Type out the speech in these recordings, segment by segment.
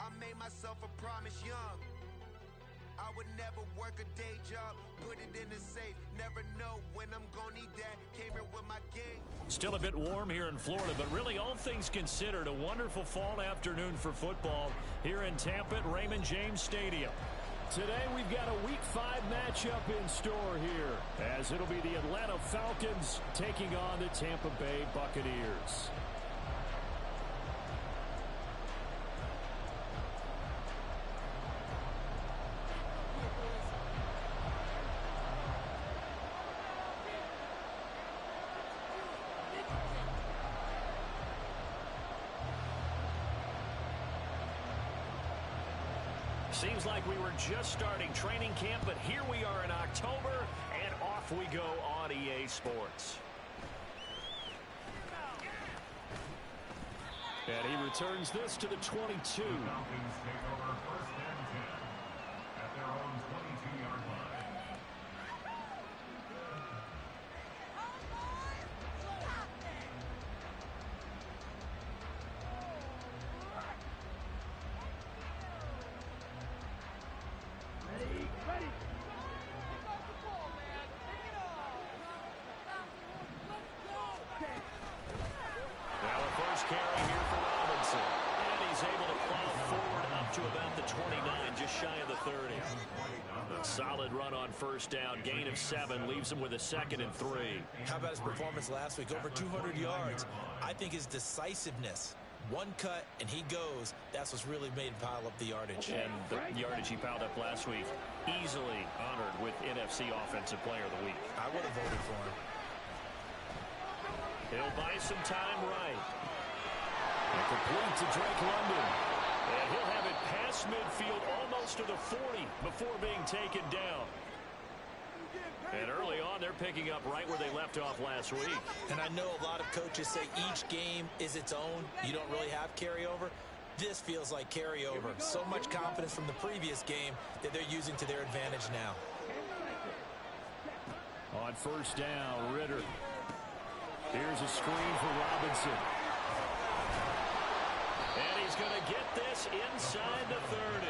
I made myself a promise young. I would never work a day job, put it in the safe. Never know when I'm gonna need that. Came here with my gang. Still a bit warm here in Florida, but really all things considered, a wonderful fall afternoon for football here in Tampa at Raymond James Stadium. Today we've got a Week 5 matchup in store here, as it'll be the Atlanta Falcons taking on the Tampa Bay Buccaneers. Seems like we were just starting training camp, but here we are in October, and off we go on EA Sports. And he returns this to the 22. The Falcons take over 1st and 10 at their own 22-yard line. Carry here for Robinson. And he's able to plow forward up to about the 29, just shy of the 30. A solid run on first down. Gain of 7 leaves him with a 2nd and 3. How about his performance last week? Over 200 yards. I think his decisiveness. One cut, and he goes. That's what's really made him pile up the yardage. And the yardage he piled up last week, easily honored with NFC Offensive Player of the Week. I would have voted for him. He'll buy some time right. Complete to Drake London. And he'll have it past midfield almost to the 40 before being taken down. And early on, they're picking up right where they left off last week. And I know a lot of coaches say each game is its own. You don't really have carryover. This feels like carryover. So much confidence from the previous game that they're using to their advantage now. On first down, Ritter. Here's a screen for Robinson. And he's going to get this inside the 30.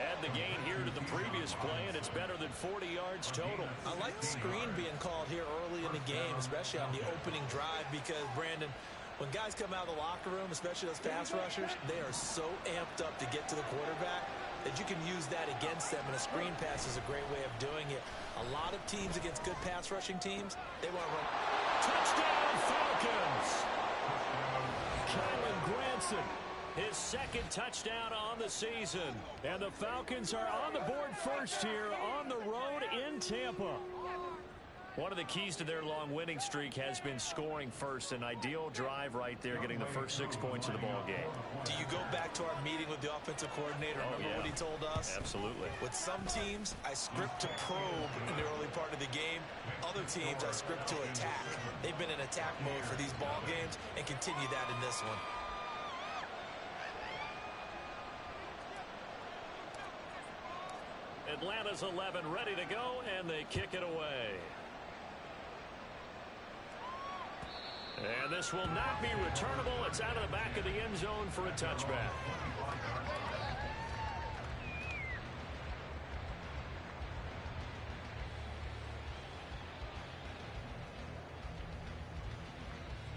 Add the gain here to the previous play, and it's better than 40 yards total. I like the screen being called here early in the game, especially on the opening drive, because, Brandon, when guys come out of the locker room, especially those pass rushers, they are so amped up to get to the quarterback that you can use that against them, and a screen pass is a great way of doing it. A lot of teams against good pass rushing teams, they want to run. Touchdown, Falcons! Kylan Granson. His 2nd touchdown on the season. And the Falcons are on the board first here on the road in Tampa. One of the keys to their long winning streak has been scoring first. An ideal drive right there, getting the first 6 points of the ball game. Do you go back to our meeting with the offensive coordinator? Remember what he told us? Absolutely. With some teams, I script to probe in the early part of the game. Other teams, I script to attack. They've been in attack mode for these ball games and continue that in this one. Atlanta's 11 ready to go, and they kick it away. And this will not be returnable. It's out of the back of the end zone for a touchback.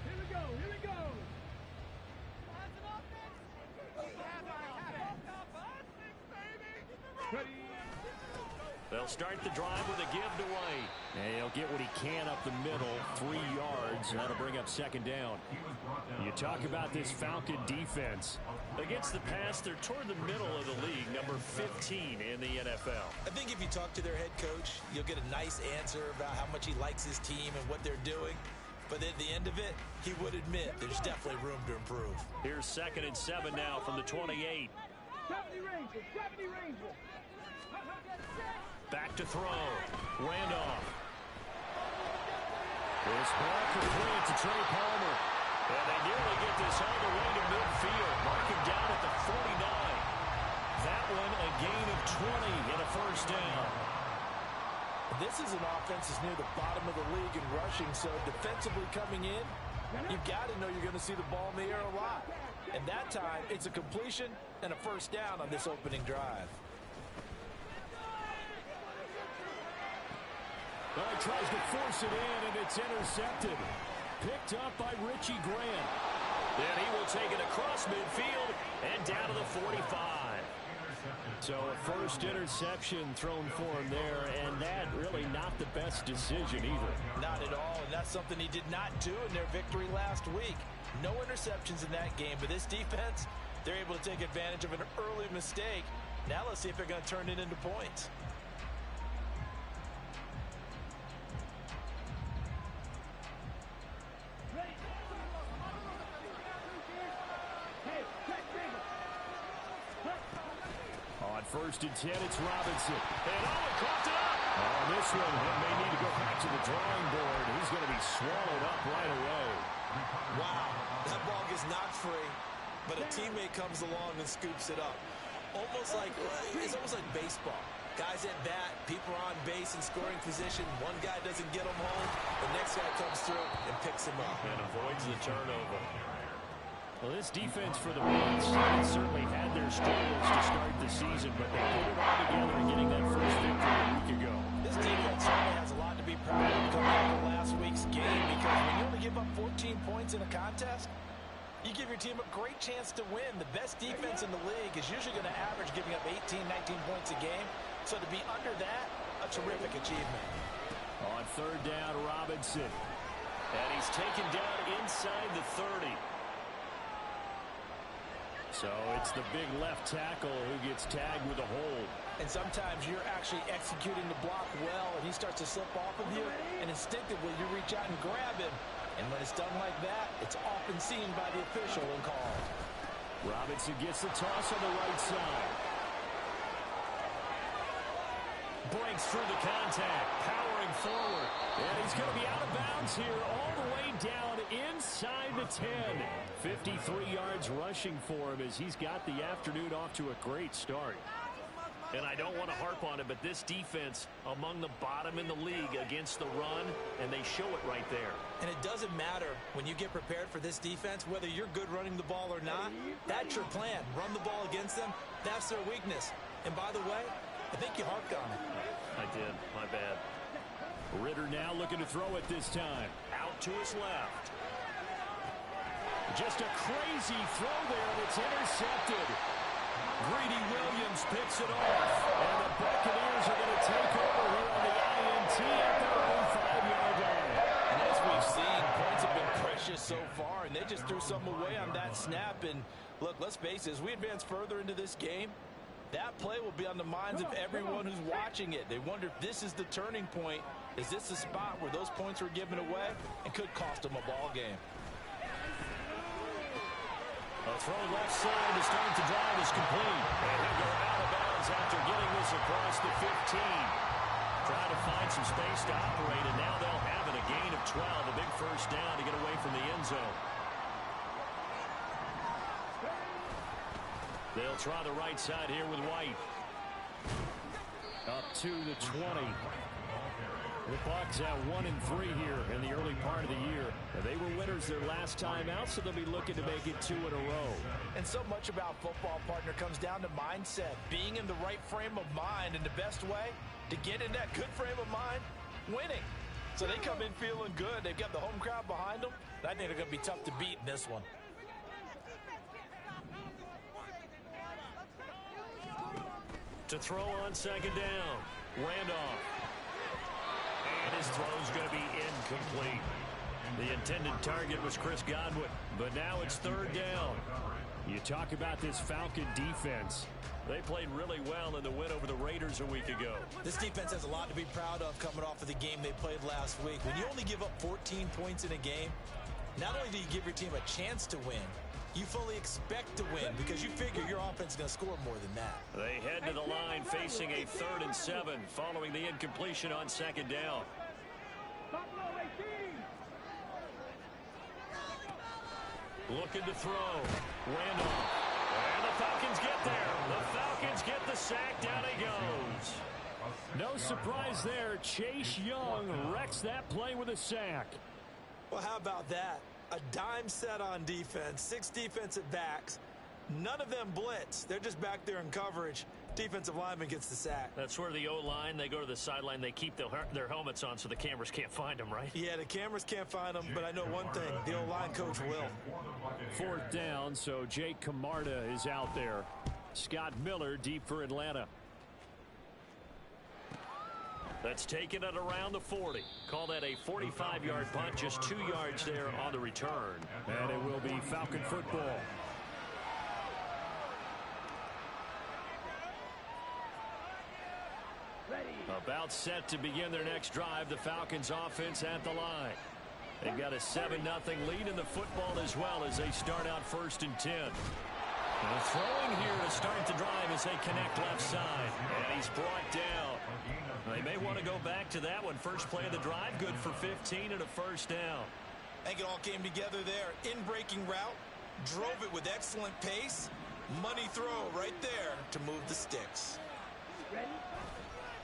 Here we go, here we go. Ready. They'll start the drive with a give to White. And he'll get what he can up the middle, 3 yards, and that'll bring up 2nd down. You talk about this Falcon defense. Against the pass, they're toward the middle of the league, number 15 in the NFL. I think if you talk to their head coach, you'll get a nice answer about how much he likes his team and what they're doing. But at the end of it, he would admit there's definitely room to improve. Here's 2nd and 7 now from the 28. Gravity Rangers, Gravity Rangers. Back to throw. Randolph. This ball complete to Trey Palmer. And they nearly get this all the way to midfield. Mark him down at the 49. That one a gain of 20 and a first down. This is an offense that's near the bottom of the league in rushing, so defensively coming in, you've got to know you're going to see the ball in the air a lot. And that time, it's a completion and a first down on this opening drive. Well, he tries to force it in, and it's intercepted. Picked up by Richie Grant. Then he will take it across midfield and down to the 45. So a first interception thrown for him there, and that really not the best decision either. Not at all, and that's something he did not do in their victory last week. No interceptions in that game, but this defense, they're able to take advantage of an early mistake. Now let's see if they're going to turn it into points. First and 10, it's Robinson. And he caught it up. On this one, he may need to go back to the drawing board. He's going to be swallowed up right away. Wow, that ball gets knocked free, but a teammate comes along and scoops it up. It's almost like baseball. Guys at bat, people are on base in scoring position. One guy doesn't get him home. The next guy comes through and picks him up. And avoids the turnover. Well, this defense for the Bucs certainly had their struggles to start the season, but they put it all together in getting that first victory a week ago. This defense certainly has a lot to be proud of coming out of last week's game, because when you only give up 14 points in a contest, you give your team a great chance to win. The best defense in the league is usually going to average giving up 18, 19 points a game. So to be under that, a terrific achievement. On third down, Robinson. And he's taken down inside the 30. So it's the big left tackle who gets tagged with a hold. And sometimes you're actually executing the block well, and he starts to slip off of you, and instinctively you reach out and grab him. And when it's done like that, it's often seen by the official and called. Robinson gets the toss on the right side. Breaks through the contact, powering forward. And he's going to be out of bounds here all the way down inside the 10. 53 yards rushing for him as he's got the afternoon off to a great start. And I don't want to harp on it, but this defense among the bottom in the league against the run, and they show it right there. And it doesn't matter when you get prepared for this defense, whether you're good running the ball or not. That's your plan. Run the ball against them. That's their weakness. And by the way, I think you harped on it. I did. My bad. Ritter now looking to throw it this time. Out to his left. Just a crazy throw there, and it's intercepted. Greedy Williams picks it off, and the Buccaneers are going to take over here on the INT at their own 5-yard line. And as we've seen, points have been precious so far, and they just threw some away on that snap. And look, let's face it, as we advance further into this game, that play will be on the minds of everyone who's watching it. They wonder if this is the turning point. Is this the spot where those points were given away and could cost them a ball game? A throw left side to start the drive is complete. And he'll go out of bounds after getting this across the 15. Trying to find some space to operate, and now they'll have it. A gain of 12, a big first down to get away from the end zone. They'll try the right side here with White. Up to the 20. The Bucs at 1-3 here in the early part of the year. They were winners their last time out, so they'll be looking to make it 2 in a row. And so much about football, partner, comes down to mindset. Being in the right frame of mind, and the best way to get in that good frame of mind, winning. So they come in feeling good. They've got the home crowd behind them. I think they're going to be tough to beat in this one. To throw on second down. Randolph. And his throw's going to be incomplete. The intended target was Chris Godwin, but now it's third down. You talk about this Falcon defense. They played really well in the win over the Raiders a week ago. This defense has a lot to be proud of coming off of the game they played last week. When you only give up 14 points in a game, not only do you give your team a chance to win, you fully expect to win because you figure your offense is going to score more than that. They head to the line facing a 3rd and 7 following the incompletion on second down. Looking to throw. Randolph. And the Falcons get there. The Falcons get the sack. Down he goes. No surprise there. Chase Young wrecks that play with a sack. Well, how about that? A dime set on defense, 6 defensive backs. None of them blitz. They're just back there in coverage. Defensive lineman gets the sack. That's where the O-line, they go to the sideline, they keep their helmets on so the cameras can't find them, right? Yeah, the cameras can't find them, but I know one thing. The O-line coach will. 4th down, so Jake Camarda is out there. Scott Miller deep for Atlanta. That's taken at around the 40. Call that a 45-yard punt, just 2 yards there on the return. And it will be Falcon football. About set to begin their next drive, the Falcons offense at the line. They've got a 7-0 lead in the football as well as they start out 1st and 10. Throwing here to start the drive as they connect left side. And he's brought down. They may want to go back to that one. First play of the drive, good for 15 and a 1st down. I think it all came together there. In-breaking route, drove it with excellent pace. Money throw right there to move the sticks.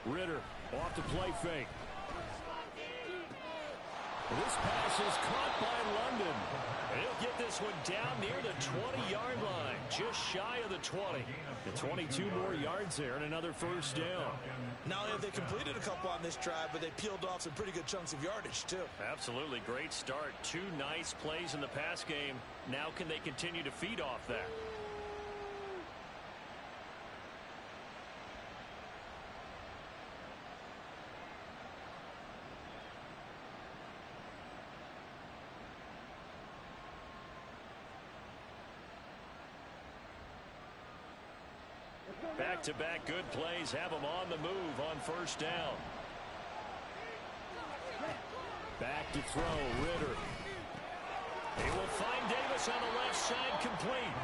Ritter off the play fake. This pass is caught by London. He'll get this one down near the 20-yard line, just shy of the 20. The 22 more yards there and another 1st down. Not only have they completed a couple on this drive, but they peeled off some pretty good chunks of yardage, too. Absolutely great start. 2 nice plays in the pass game. Now can they continue to feed off that? Back-to-back good plays have them on the move on 1st down. Back to throw, Ritter. He will find Davis on the left side complete.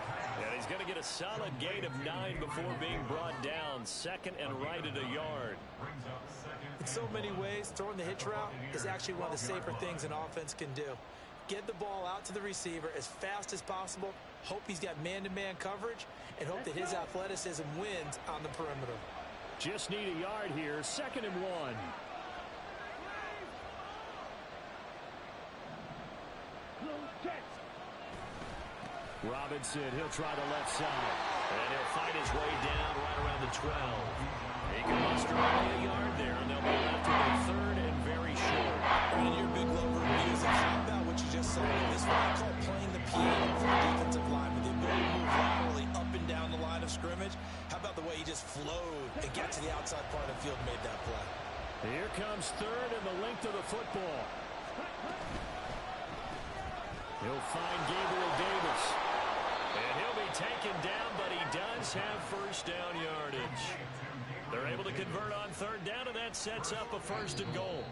And he's going to get a solid gain of 9 before being brought down. 2nd and right at a yard. In so many ways, throwing the hitch route is actually one of the safer things an offense can do. Get the ball out to the receiver as fast as possible, hope he's got man-to-man coverage, and hope that his athleticism wins on the perimeter. Just need a yard here. 2nd and 1. Robinson, he'll try the left side. And he'll fight his way down right around the 12. He can muster only a yard there, and they'll be left with a 3rd and very short. And you're a big lover of music. How about what you just saw? This is what I call playing the piano for the defensive line with the ability to move laterally up and down the line of scrimmage. How about the way he just flowed and got to the outside part of the field and made that play? Here comes 3rd and the length of the football. He'll find Gabriel Davis. And he'll be taken down, but he does have 1st down yardage. They're able to convert on 3rd down, and that sets up a 1st and goal.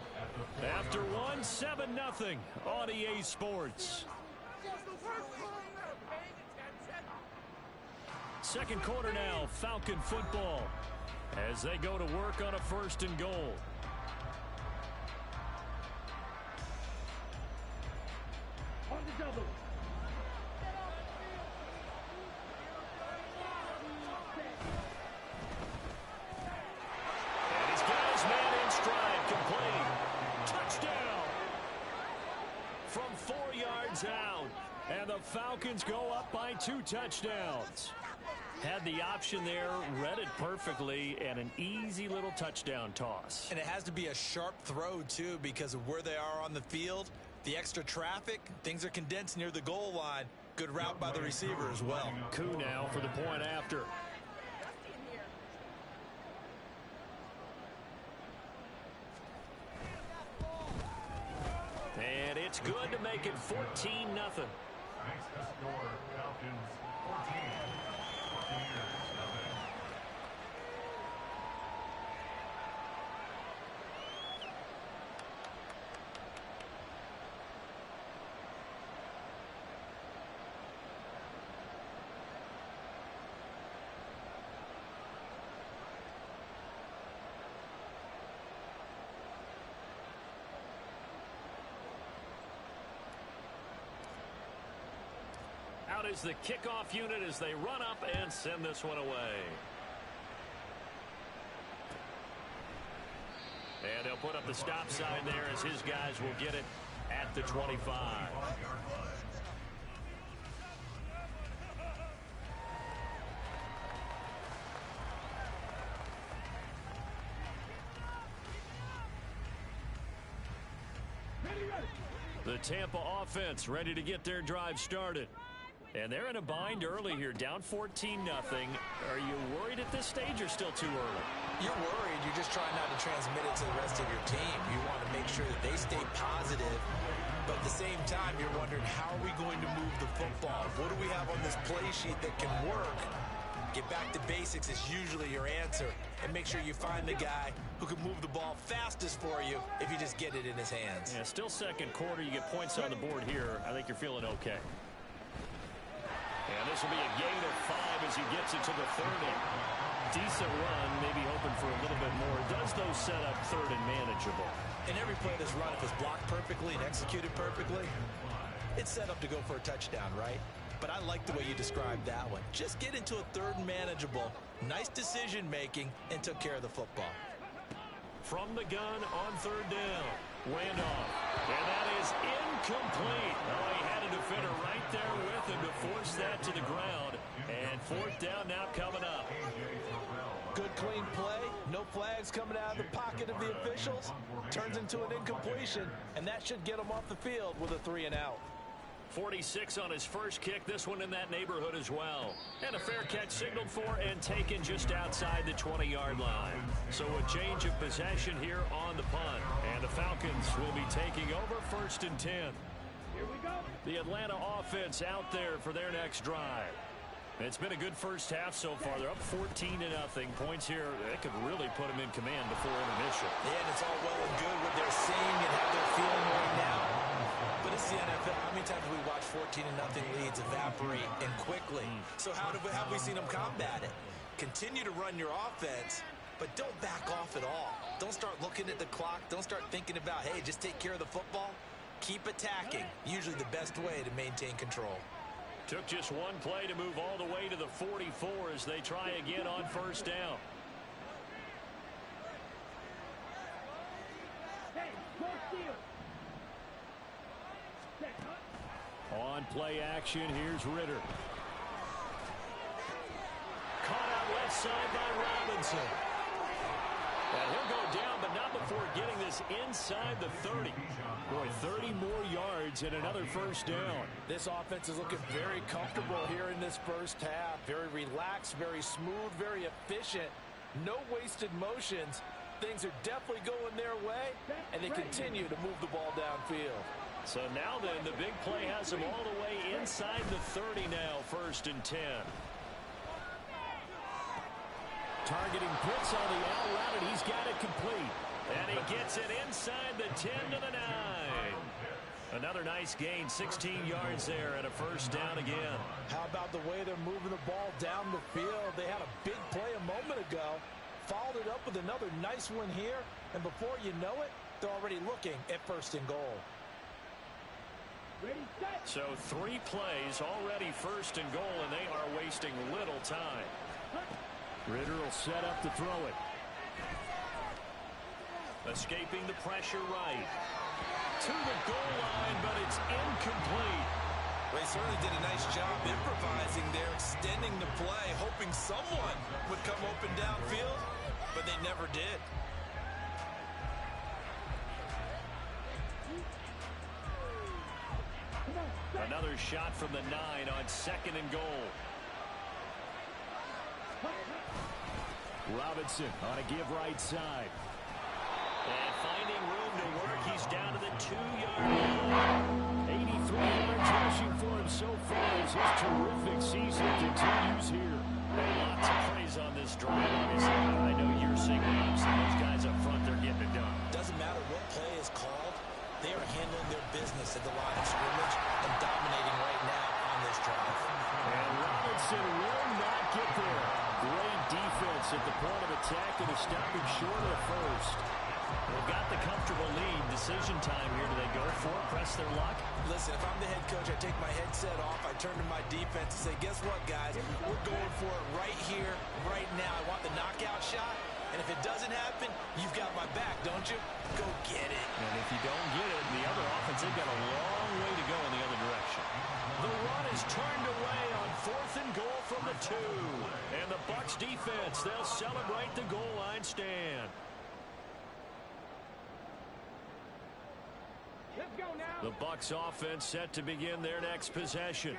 After 1, 7-0 on EA Sports. 2nd quarter now, Falcon football, as they go to work on a 1st and goal. On the double. And he's got his man in stride, complete. Touchdown. From 4 yards out. And the Falcons go up by 2 touchdowns. Had the option there, read it perfectly, and an easy little touchdown toss. And it has to be a sharp throw, too, because of where they are on the field. The extra traffic, things are condensed near the goal line. Good route by the receiver as well. Coup now for the point after. And it's good to make it 14-0. Makes the score Falcons 14, Buccaneers 0. Out is the kickoff unit as they run up and send this one away. And they'll put up the stop sign there as his guys will get it at the 25. The Tampa offense ready to get their drive started. And they're in a bind early here, down 14-0. Are you worried at this stage or still too early? You're worried. You're just trying not to transmit it to the rest of your team. You want to make sure that they stay positive. But at the same time, you're wondering, how are we going to move the football? What do we have on this play sheet that can work? Get back to basics is usually your answer. And make sure you find the guy who can move the ball fastest for you if you just get it in his hands. Yeah, still second quarter. You get points on the board here. I think you're feeling okay. And this will be a gain of 5 as he gets it to the 30. Decent run, maybe hoping for a little bit more. Does those set up third and manageable? In every play that's run, if it's blocked perfectly and executed perfectly, it's set up to go for a touchdown, right? But I like the way you described that one. Just get into a third and manageable, nice decision-making, and took care of the football. From the gun on third down. Handoff. And that is incomplete. Oh, he had a defender right there with him to force that to the ground. And fourth down now coming up. Good clean play. No flags coming out of the pocket of the officials. Turns into an incompletion, and that should get him off the field with a 3-and-out. 46 on his first kick. This one in that neighborhood as well. And a fair catch signaled for and taken just outside the 20-yard line. So a change of possession here on the punt. And the Falcons will be taking over 1st and 10. Here we go. The Atlanta offense out there for their next drive. It's been a good first half so far. They're up 14-0. Points here, they could really put them in command before intermission. Yeah, and it's all well and good what they're seeing and how they're feeling right now. But it's the NFL. How many times have we watched 14-0 leads evaporate and quickly? So how have we seen them combat it? Continue to run your offense, but don't back off at all. Don't start looking at the clock. Don't start thinking about, hey, just take care of the football. Keep attacking. Usually the best way to maintain control. Took just one play to move all the way to the 44 as they try again on first down. Hey, go steal. On play action, here's Ritter. Caught out left side by Robinson. And he'll go down, but not before getting this inside the 30. Boy, 30 more yards and another first down. This offense is looking very comfortable here in this first half. Very relaxed, very smooth, very efficient. No wasted motions. Things are definitely going their way, and they continue to move the ball downfield. So now then, the big play has them all the way inside the 30 now, 1st and 10. Targeting Pitts on the out route, and he's got it complete. And he gets it inside the 10 to the 9. Another nice gain, 16 yards there, and a first down again. How about the way they're moving the ball down the field? They had a big play a moment ago, followed it up with another nice one here, and before you know it, they're already looking at 1st and goal. Ready, set. So 3 plays, already 1st and goal, and they are wasting little time. Ritter will set up to throw it. Escaping the pressure right. To the goal line, but it's incomplete. They certainly did a nice job improvising there, extending the play, hoping someone would come open downfield, but they never did. Another shot from the 9 on 2nd and goal. Robinson on a give right side. And finding room to work, he's down to the 2-yard line. 83 yards rushing for him so far as his terrific season continues here. Lots of praise on this drive. Obviously, I know you're seeing those guys up front, they're getting it done. Doesn't matter what play is called, they are handling their business at the line of scrimmage and dominating right now on this drive. And Robinson will not get there. Great defense at the point of attack and is stopping short of the first. They've got the comfortable lead. Decision time here. Do they go for it, press their luck? Listen, if I'm the head coach, I take my headset off. I turn to my defense and say, guess what, guys? We're going for it right here, right now. I want the knockout shot. And if it doesn't happen, you've got my back, don't you? Go get it. And if you don't get it, the other offense, they've got a long way to go in the other direction. The run is turned away on 4th and goal from the 2. And the Bucs defense, they'll celebrate the goal line stand. Let's go. The Bucs offense set to begin their next possession.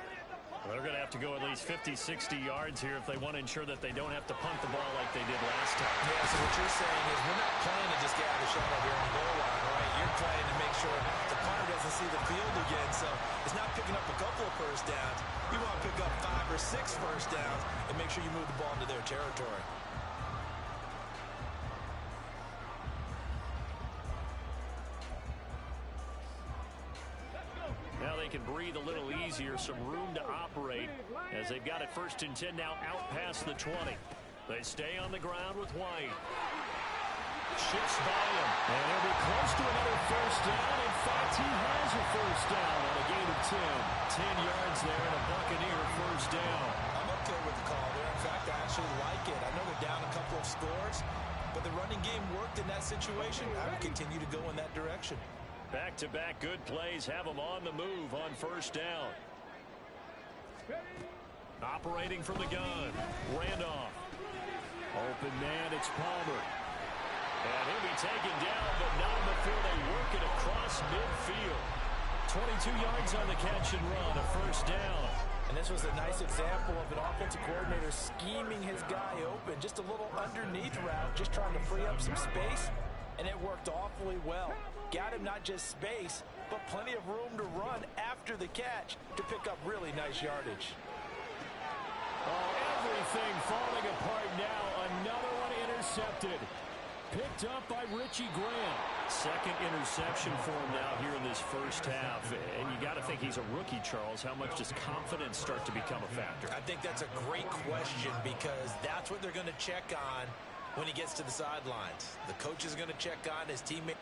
They're going to have to go at least 50, 60 yards here if they want to ensure that they don't have to punt the ball like they did last time. Yeah, so what you're saying is we're not playing to just get out of the shot over here on the goal line, right? You're playing to make sure the punter doesn't see the field again. So it's not picking up a couple of first downs. You want to pick up 5 or 6 first downs and make sure you move the ball into their territory. Now they can breathe a little easier, some room to operate as they've got it 1st and 10 now out past the 20. They stay on the ground with White. Shifts by him. And he'll be close to another first down. In fact, he has a first down on a gain of 10. 10 yards there and a Buccaneer first down. I'm okay with the call there. In fact, I actually like it. I know they're down a couple of scores, but the running game worked in that situation. I would continue to go in that direction. Back-to-back good plays have them on the move on first down. Operating from the gun. Randolph. Open man, it's Palmer. And he'll be taken down, but not before they work it across midfield. 22 yards on the catch and run, a first down. And this was a nice example of an offensive coordinator scheming his guy open. Just a little underneath route, just trying to free up some space, and it worked awfully well. Got him not just space, but plenty of room to run after the catch to pick up really nice yardage. Oh, everything falling apart now. Another one intercepted. Picked up by Richie Grant. Second interception for him now here in this first half. And you got to think he's a rookie, Charles. How much does confidence start to become a factor? I think that's a great question because that's what they're going to check on when he gets to the sidelines. The coach is going to check on his teammate.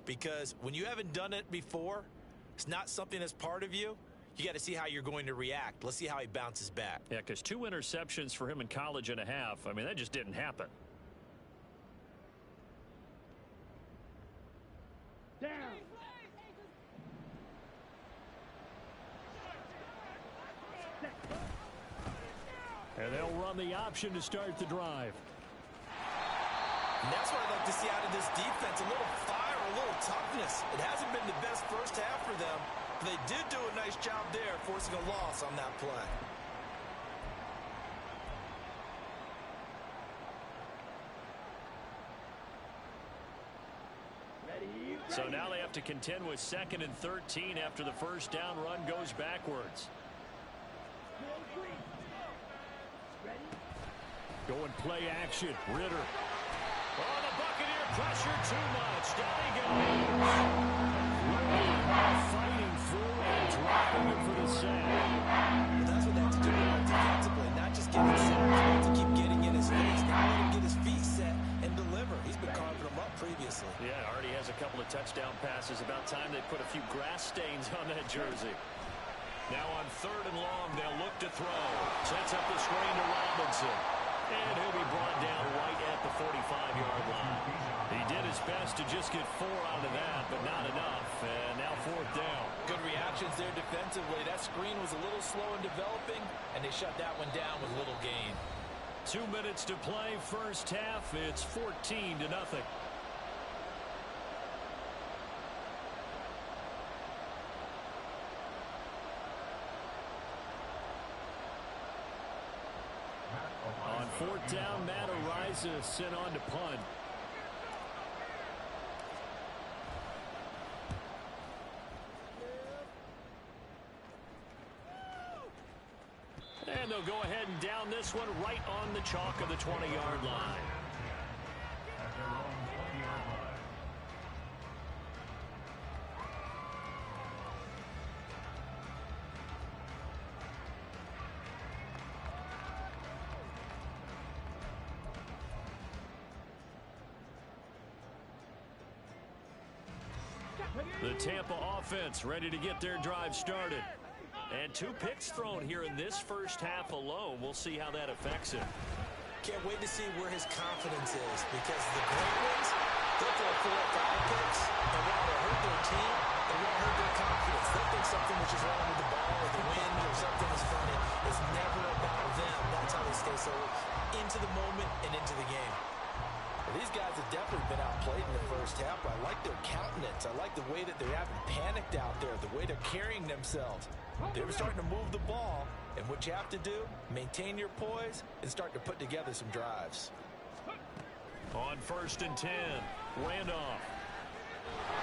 because when you haven't done it before, it's not something that's part of you. You got to see how you're going to react. Let's see how he bounces back. Yeah, because 2 interceptions for him in college and a half. I mean, that just didn't happen. Down. And they'll run the option to start the drive. And that's what I'd like to see out of this defense. A little fire, a little toughness. It hasn't been the best first half for them, but they did do a nice job there, forcing a loss on that play. So now they have to contend with 2nd and 13 after the first down run goes backwards. Going play action. Ritter. Oh, the Buccaneer pressure too much. Down he goes. Fighting through and dropping it for the sack. Well, that's what they have to do defensively, not just getting sacked, but to keep getting in his face. Now let him get his feet set and deliver. He's been carving them up previously. Yeah, already has a couple of touchdown passes. About time they put a few grass stains on that jersey. Now on 3rd and long, they'll look to throw. Sets up the screen to Robinson. And he'll be brought down right at the 45-yard line. He did his best to just get 4 out of that, but not enough. And now 4th down. Good reactions there defensively. That screen was a little slow in developing, and they shut that one down with little gain. 2 minutes to play, first half. It's 14-0. On 4th down, Matt Ariza sent on to punt. And they'll go ahead and down this one right on the chalk of the 20-yard line. At their own 20-yard line. The Tampa offense ready to get their drive started. And 2 picks thrown here in this first half alone. We'll see how that affects him. Can't wait to see where his confidence is, because the great ones, they'll throw 4 or 5 picks, and while they hurt their team, they won't hurt their confidence. They'll think something which is wrong with the ball or the wind or something is funny. It's never about them. That's how they stay so into the moment and into the game. Well, these guys have definitely been outplayed in the first half, but I like their countenance. I like the way that they haven't panicked out there, the way they're carrying themselves. They're starting to move the ball, and what you have to do, maintain your poise and start to put together some drives. On 1st and 10, Randolph.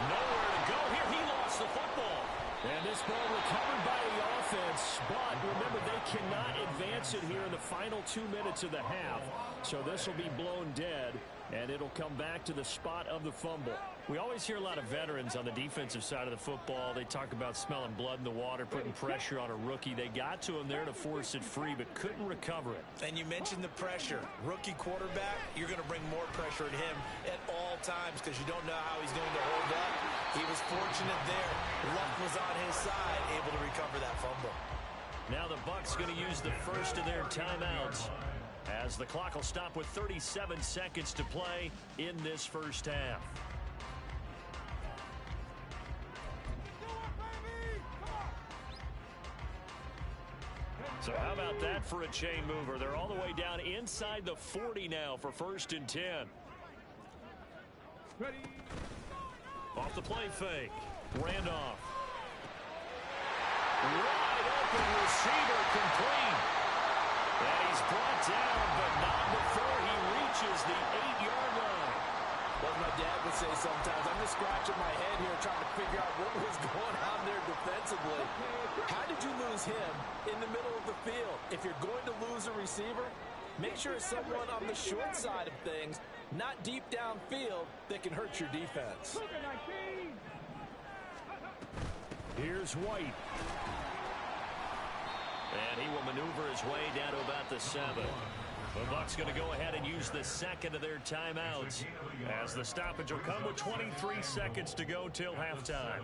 Nowhere to go here. He lost the football. And this ball recovered by the offense, but remember, they cannot advance it here in the final 2 minutes of the half. So this will be blown dead, and it'll come back to the spot of the fumble. We always hear a lot of veterans on the defensive side of the football. They talk about smelling blood in the water, putting pressure on a rookie. They got to him there to force it free, but couldn't recover it. And you mentioned the pressure. Rookie quarterback, you're going to bring more pressure at him at all times because you don't know how he's going to hold up. He was fortunate there. Luck was on his side, able to recover that fumble. Now the Bucs going to use the first of their timeouts, as the clock will stop with 37 seconds to play in this first half. So how about that for a chain mover? They're all the way down inside the 40 now for 1st and 10. Ready. Off the play fake. Randolph. Wide open receiver complete. And he's brought down, but not before he reaches the 8-yard line. What my dad would say sometimes, I'm just scratching my head here trying to figure out what was going on there defensively. How did you lose him in the middle of the field? If you're going to lose a receiver, make sure it's someone on the short side of things, not deep downfield, that can hurt your defense. Here's White. And he will maneuver his way down to about the 7. The Bucs going to go ahead and use the second of their timeouts as the stoppage will come with 23 seconds to go till halftime.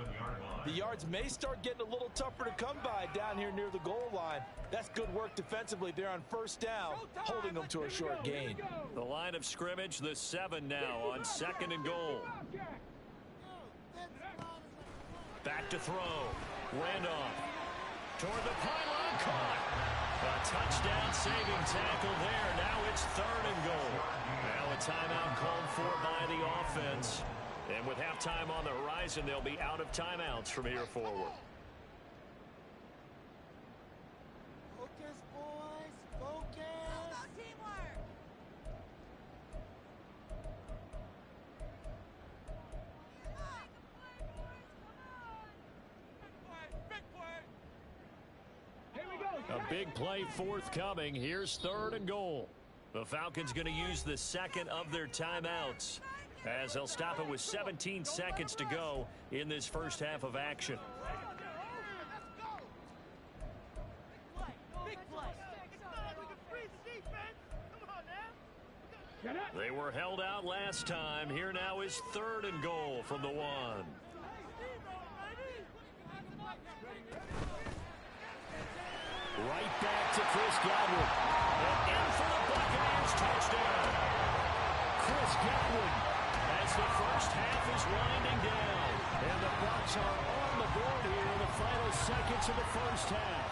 The yards may start getting a little tougher to come by down here near the goal line. That's good work defensively there on first down, holding them to a short gain. The line of scrimmage, the 7 now on 2nd and goal. Back to throw. Randolph toward the pylon, caught. A touchdown saving tackle there. Now it's 3rd and goal. Now a timeout called for by the offense. And with halftime on the horizon, they'll be out of timeouts from here forward. Focus, boys. Focus. About teamwork. Here we go. A big play forthcoming. Here's 3rd and goal. The Falcons going to use the second of their timeouts, as they'll stop it with 17 seconds to go in this first half of action. They were held out last time. Here now is 3rd and goal from the 1. Right back to Chris Godwin. And in for the Buccaneers touchdown. Chris Godwin. As the first half is winding down. And the Bucs are on the board here in the final seconds of the first half.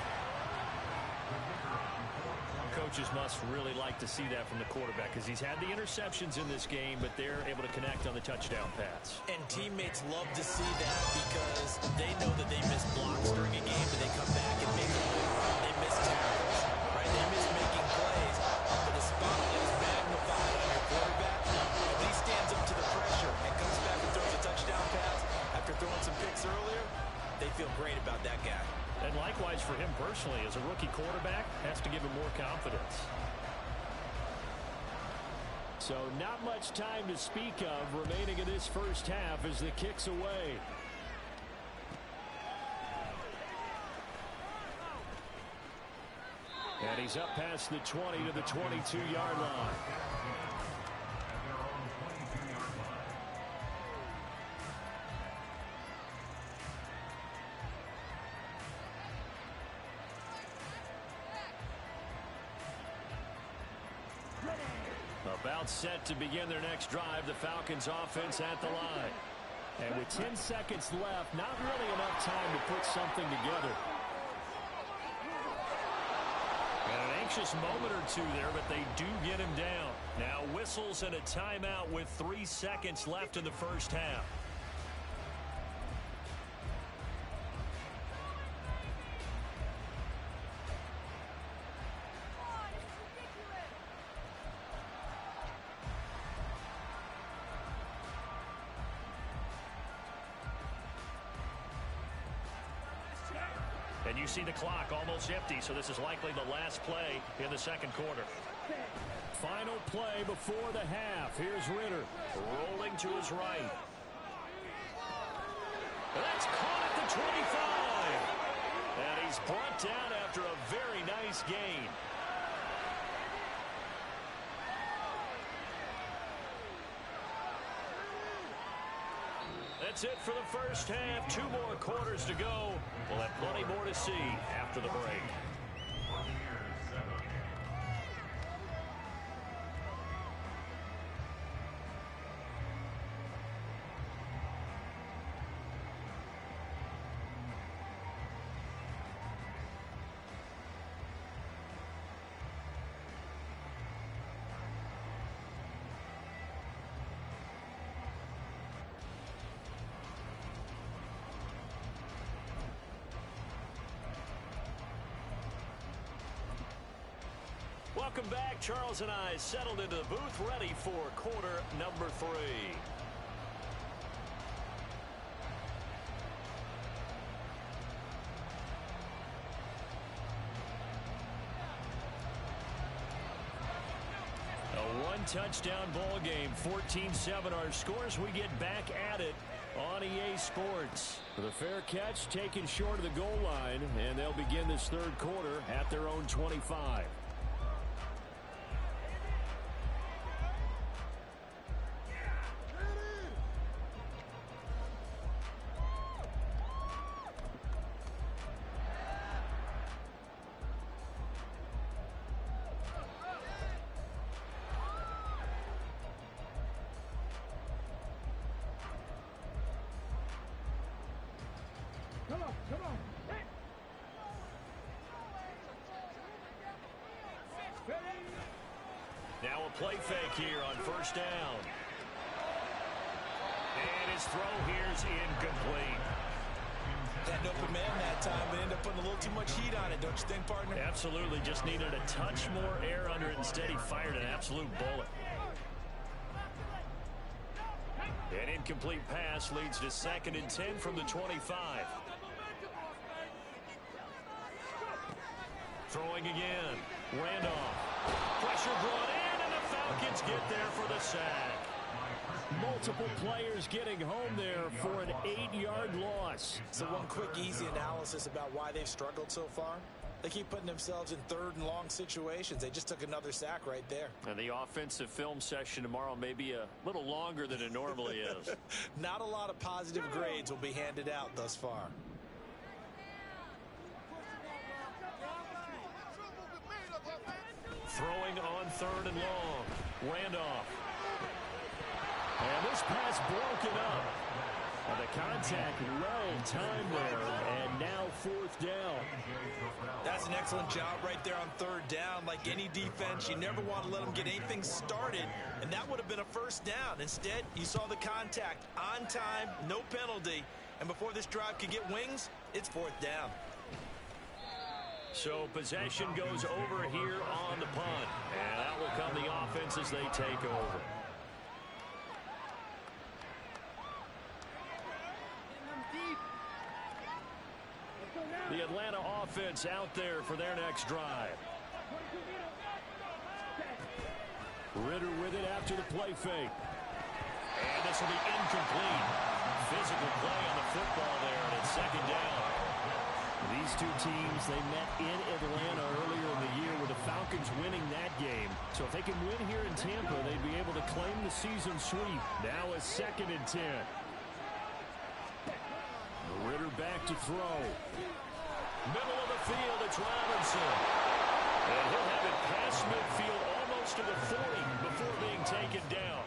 Coaches must really like to see that from the quarterback, because he's had the interceptions in this game, but they're able to connect on the touchdown pass. And teammates love to see that because they know that they miss blocks during a game, and they come back and make a play. They miss tackles, right? They miss making plays. But the spotlight is magnified on your quarterback. If he stands up to the pressure and comes back and throws a touchdown pass after throwing some picks earlier, they feel great about that guy. And likewise for him personally, as a rookie quarterback, has to give him more confidence. So not much time to speak of remaining in this first half as the kick's away. And he's up past the 20 to the 22-yard line. About set to begin their next drive, the Falcons offense at the line. And with 10 seconds left, not really enough time to put something together. And an anxious moment or two there, but they do get him down. Now whistles and a timeout with 3 seconds left in the first half. And you see the clock almost empty, so this is likely the last play in the second quarter. Final play before the half. Here's Ritter. Rolling to his right. That's caught at the 25. And he's brought down after a very nice gain. That's it for the first half. 2 more quarters to go. We'll have plenty more to see after the break. Welcome back. Charles and I settled into the booth, ready for quarter number 3. A 1-touchdown ball game, 14-7 our scores. We get back at it on EA Sports. The fair catch taken short of the goal line, and they'll begin this third quarter at their own 25. play fake here on first down. And his throw here's incomplete. That open man that time, but ended up putting a little too much heat on it, don't you think, partner? Absolutely. Just needed a touch more air under it. Instead, he fired an absolute bullet. An incomplete pass leads to 2nd and 10 from the 25. Throwing again. Randolph. Pressure brought in, and the Falcons get there for the sack. Multiple players getting home there for an 8-yard loss. So one quick, easy analysis about why they've struggled so far. They keep putting themselves in 3rd and long situations. They just took another sack right there. And the offensive film session tomorrow may be a little longer than it normally is. Not a lot of positive grades will be handed out thus far. Throwing on 3rd and long. Randolph. And this pass broken up. The contact well timed there, and now 4th down. That's an excellent job right there on 3rd down. Like any defense, you never want to let them get anything started, and that would have been a 1st down. Instead, you saw the contact on time, no penalty, and before this drive could get wings, it's 4th down. So possession goes over here on the punt, and that will come the offense as they take over. The Atlanta offense out there for their next drive. Ritter with it after the play fake. And this will be incomplete. Physical play on the football there, and it's 2nd down. These two teams, they met in Atlanta earlier in the year with the Falcons winning that game. So if they can win here in Tampa, they'd be able to claim the season sweep. Now a 2nd and 10. Ritter back to throw. Middle of the field, it's Robinson. And he'll have it past midfield almost to the 40 before being taken down.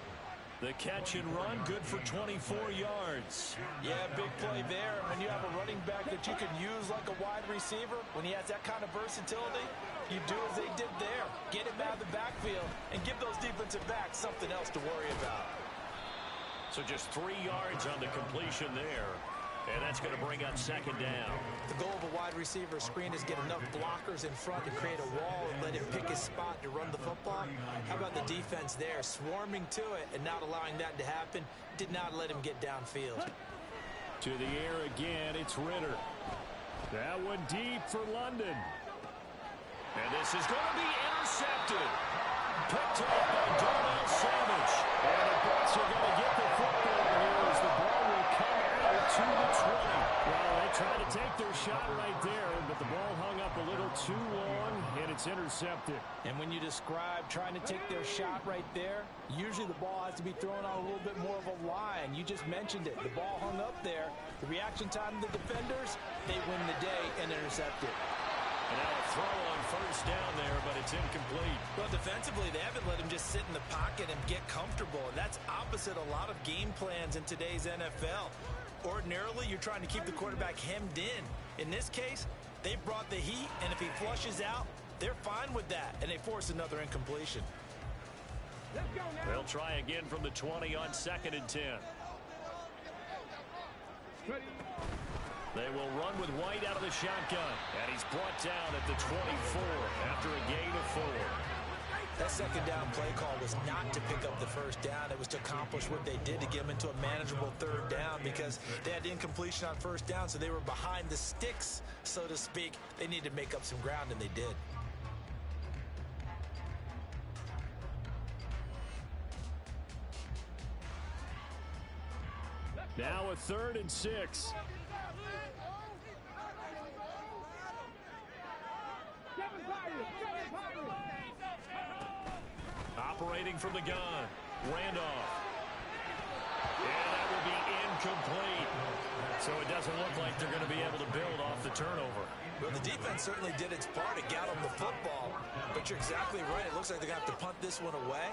The catch and run, good for 24 yards. Yeah, big play there. When you have a running back that you can use like a wide receiver, when he has that kind of versatility, you do as they did there. Get him out of the backfield and give those defensive backs something else to worry about. So just 3 yards on the completion there. And that's going to bring up 2nd down. The goal of a wide receiver screen is get enough blockers in front to create a wall and let him pick his spot to run the football. How about the defense there, swarming to it and not allowing that to happen? Did not let him get downfield. To the air again, it's Ritter. That one deep for London. And this is going to be intercepted. Picked up by Darnell Savage. And the Bucs are going to get the football here as the ball will come out to the 20. Well, they tried to take their shot right there, but the ball hung up a little too long, and it's intercepted. And when you describe trying to take their shot right there, usually the ball has to be thrown on a little bit more of a line. You just mentioned it. The ball hung up there. The reaction time of the defenders, they win the day and intercept it. And now a throw on 1st down there, but it's incomplete. Well, defensively, they haven't let him just sit in the pocket and get comfortable. And that's opposite a lot of game plans in today's NFL. Ordinarily, you're trying to keep the quarterback hemmed in. In this case, they brought the heat, and if he flushes out, they're fine with that, and they force another incompletion. They'll try again from the 20 on 2nd and 10. They will run with White out of the shotgun, and he's brought down at the 24 after a gain of 4. That 2nd down play call was not to pick up the 1st down. It was to accomplish what they did to get them into a manageable 3rd down because they had incompletion on 1st down, so they were behind the sticks, so to speak. They needed to make up some ground, and they did. Now a 3rd and 6. Operating from the gun, Randolph. And that will be incomplete. So it doesn't look like they're going to be able to build off the turnover. Well, the defense certainly did its part to get them the football. But you're exactly right. It looks like they're going to have to punt this one away.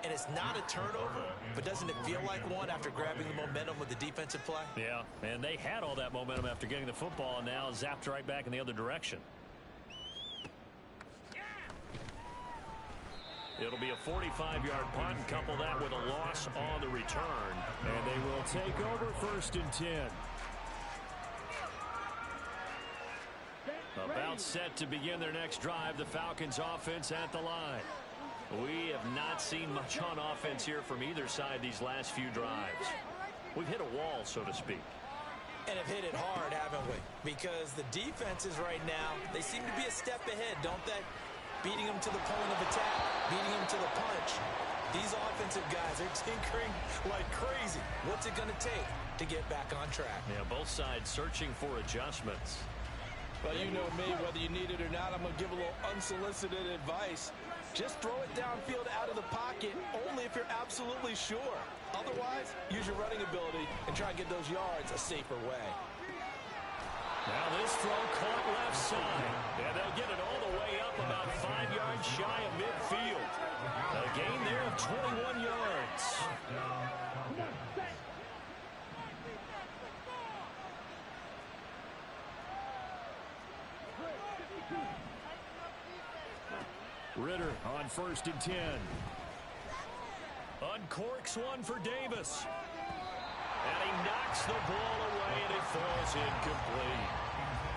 And it's not a turnover, but doesn't it feel like one after grabbing the momentum with the defensive play? Yeah, and they had all that momentum after getting the football, and now zapped right back in the other direction. It'll be a 45-yard punt, and couple that with a loss on the return. And they will take over 1st and 10. About set to begin their next drive, the Falcons offense at the line. We have not seen much on offense here from either side these last few drives. We've hit a wall, so to speak. And have hit it hard, haven't we? Because the defenses right now, they seem to be a step ahead, don't they? Beating them to the point of attack, beating them to the punch. These offensive guys are tinkering like crazy. What's it going to take to get back on track? Yeah, both sides searching for adjustments. Well, you know me, whether you need it or not, I'm going to give a little unsolicited advice. Just throw it downfield out of the pocket only if you're absolutely sure. Otherwise, use your running ability and try and get those yards a safer way. Now this throw caught left side. And they'll get it all the way up about 5 yards shy of midfield. A gain there of 21 yards. Ritter on 1st and 10. Uncorks one for Davis. And he knocks the ball away, and it falls incomplete.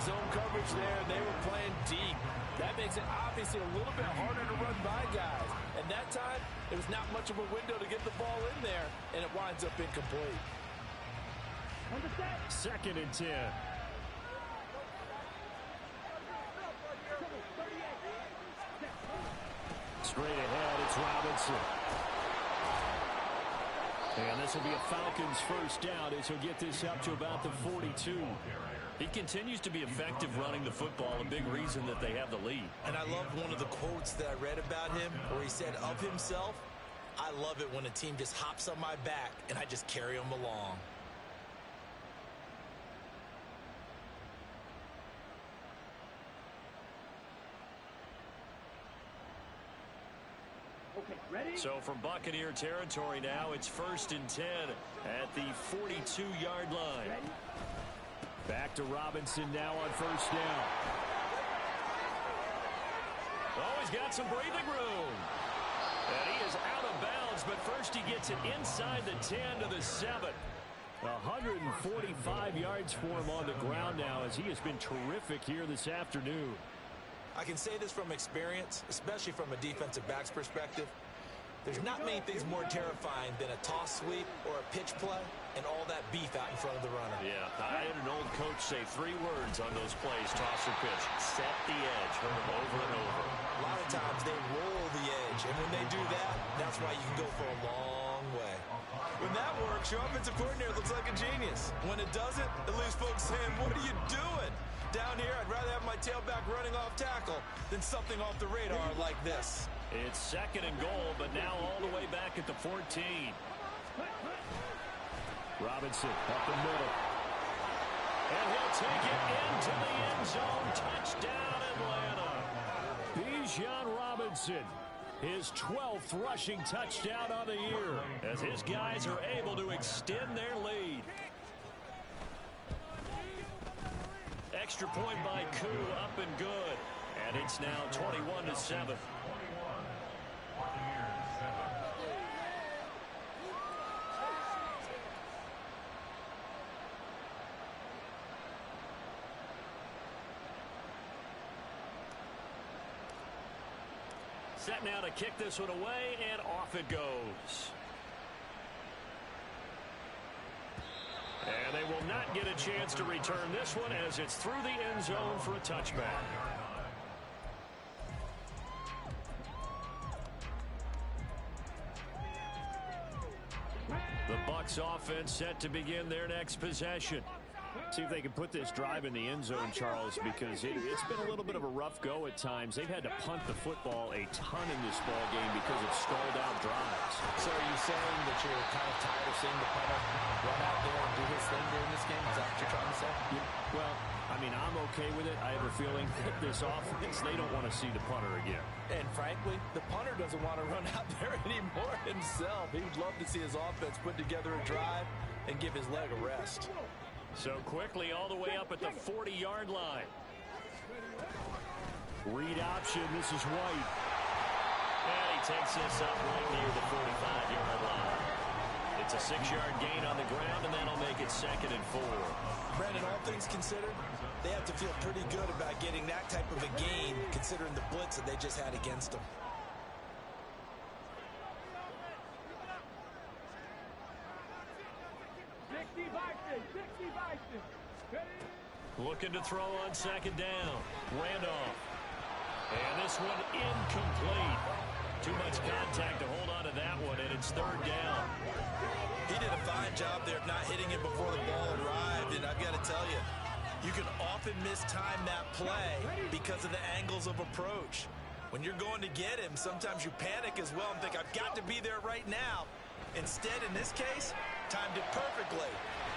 Zone coverage there, and they were playing deep. That makes it obviously a little bit harder to run by guys. And that time, there was not much of a window to get the ball in there, and it winds up incomplete. 2nd and 10. Straight ahead, it's Robinson. And this will be a Falcons 1st down as he'll get this up to about the 42. He continues to be effective running the football, a big reason that they have the lead. And I love one of the quotes that I read about him where he said of himself, "I love it when a team just hops on my back and I just carry them along." So from Buccaneer territory now, it's 1st and 10 at the 42-yard line. Back to Robinson now on 1st down. Oh, he's got some breathing room. And he is out of bounds, but first he gets it inside the 10 to the 7. 145 yards for him on the ground now as he has been terrific here this afternoon. I can say this from experience, especially from a defensive back's perspective. There's not many things more terrifying than a toss sweep or a pitch play and all that beef out in front of the runner. Yeah, I had an old coach say 3 words on those plays, toss or pitch. Set the edge. Heard them over and over. A lot of times they roll the edge, and when they do that, that's why you can go for a long way. When that works, your offensive coordinator looks like a genius. When it doesn't, it leaves folks saying, "What are you doing?" Down here, I'd rather have my tailback running off tackle than something off the radar like this. It's 2nd and goal, but now all the way back at the 14. Robinson up the middle. And he'll take it into the end zone. Touchdown, Atlanta. Bijan Robinson, his 12th rushing touchdown on the year, as his guys are able to extend their lead. Extra point by Koo, up and good. And it's now 21-7. Set now to kick this one away, and off it goes. And they will not get a chance to return this one as it's through the end zone for a touchback. The Bucs offense set to begin their next possession. See if they can put this drive in the end zone, Charles, because it's been a little bit of a rough go at times. They've had to punt the football a ton in this ball game because of stalled out drives. So are you saying that you're kind of tired of seeing the punter run out there and do his thing during this game? Is that what you're trying to say? Yeah, well, I mean, I'm okay with it. I have a feeling that this offense, they don't want to see the punter again. And frankly, the punter doesn't want to run out there anymore himself. He would love to see his offense put together a drive and give his leg a rest. So quickly all the way up at the 40-yard line. Read option. This is White. And he takes this up right near the 45-yard line. It's a 6-yard gain on the ground, and that'll make it 2nd and 4. Brandon, all things considered, they have to feel pretty good about getting that type of a gain, considering the blitz that they just had against them. Looking to throw on 2nd down. Randolph. And this one incomplete. Too much contact to hold on to that one, and it's 3rd down. He did a fine job there of not hitting it before the ball arrived, and I've got to tell you, you can often mistime that play because of the angles of approach. When you're going to get him, sometimes you panic as well and think, I've got to be there right now. Instead, in this case, timed it perfectly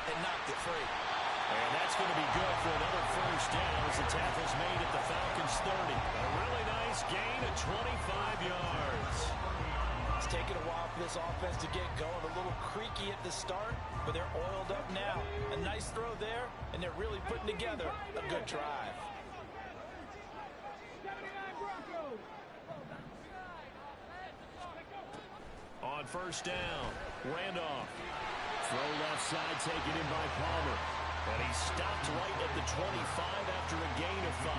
and knocked it free. And that's going to be good for another 1st down as the tackle's made at the Falcons' 30. A really nice gain of 25 yards. It's taken a while for this offense to get going. A little creaky at the start, but they're oiled up now. A nice throw there, and they're really putting together a good drive. On 1st down, Randolph. Throw left side taken in by Palmer. And he stopped right at the 25 after a gain of 5.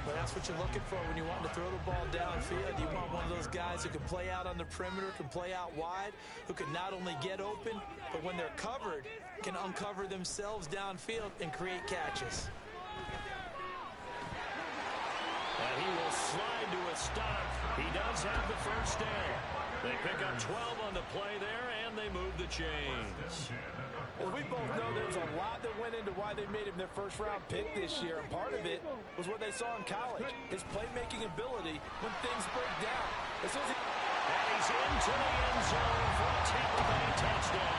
Well, that's what you're looking for when you want to throw the ball downfield. You want one of those guys who can play out on the perimeter, can play out wide, who can not only get open, but when they're covered, can uncover themselves downfield and create catches. And he will slide to a stop. He does have the 1st down. They pick up 12 on the play there, and they move the chains. As we both know, there's a lot that went into why they made him their 1st-round pick this year. And part of it was what they saw in college, his playmaking ability when things break down. And he's into the end zone for a Tampa Bay touchdown.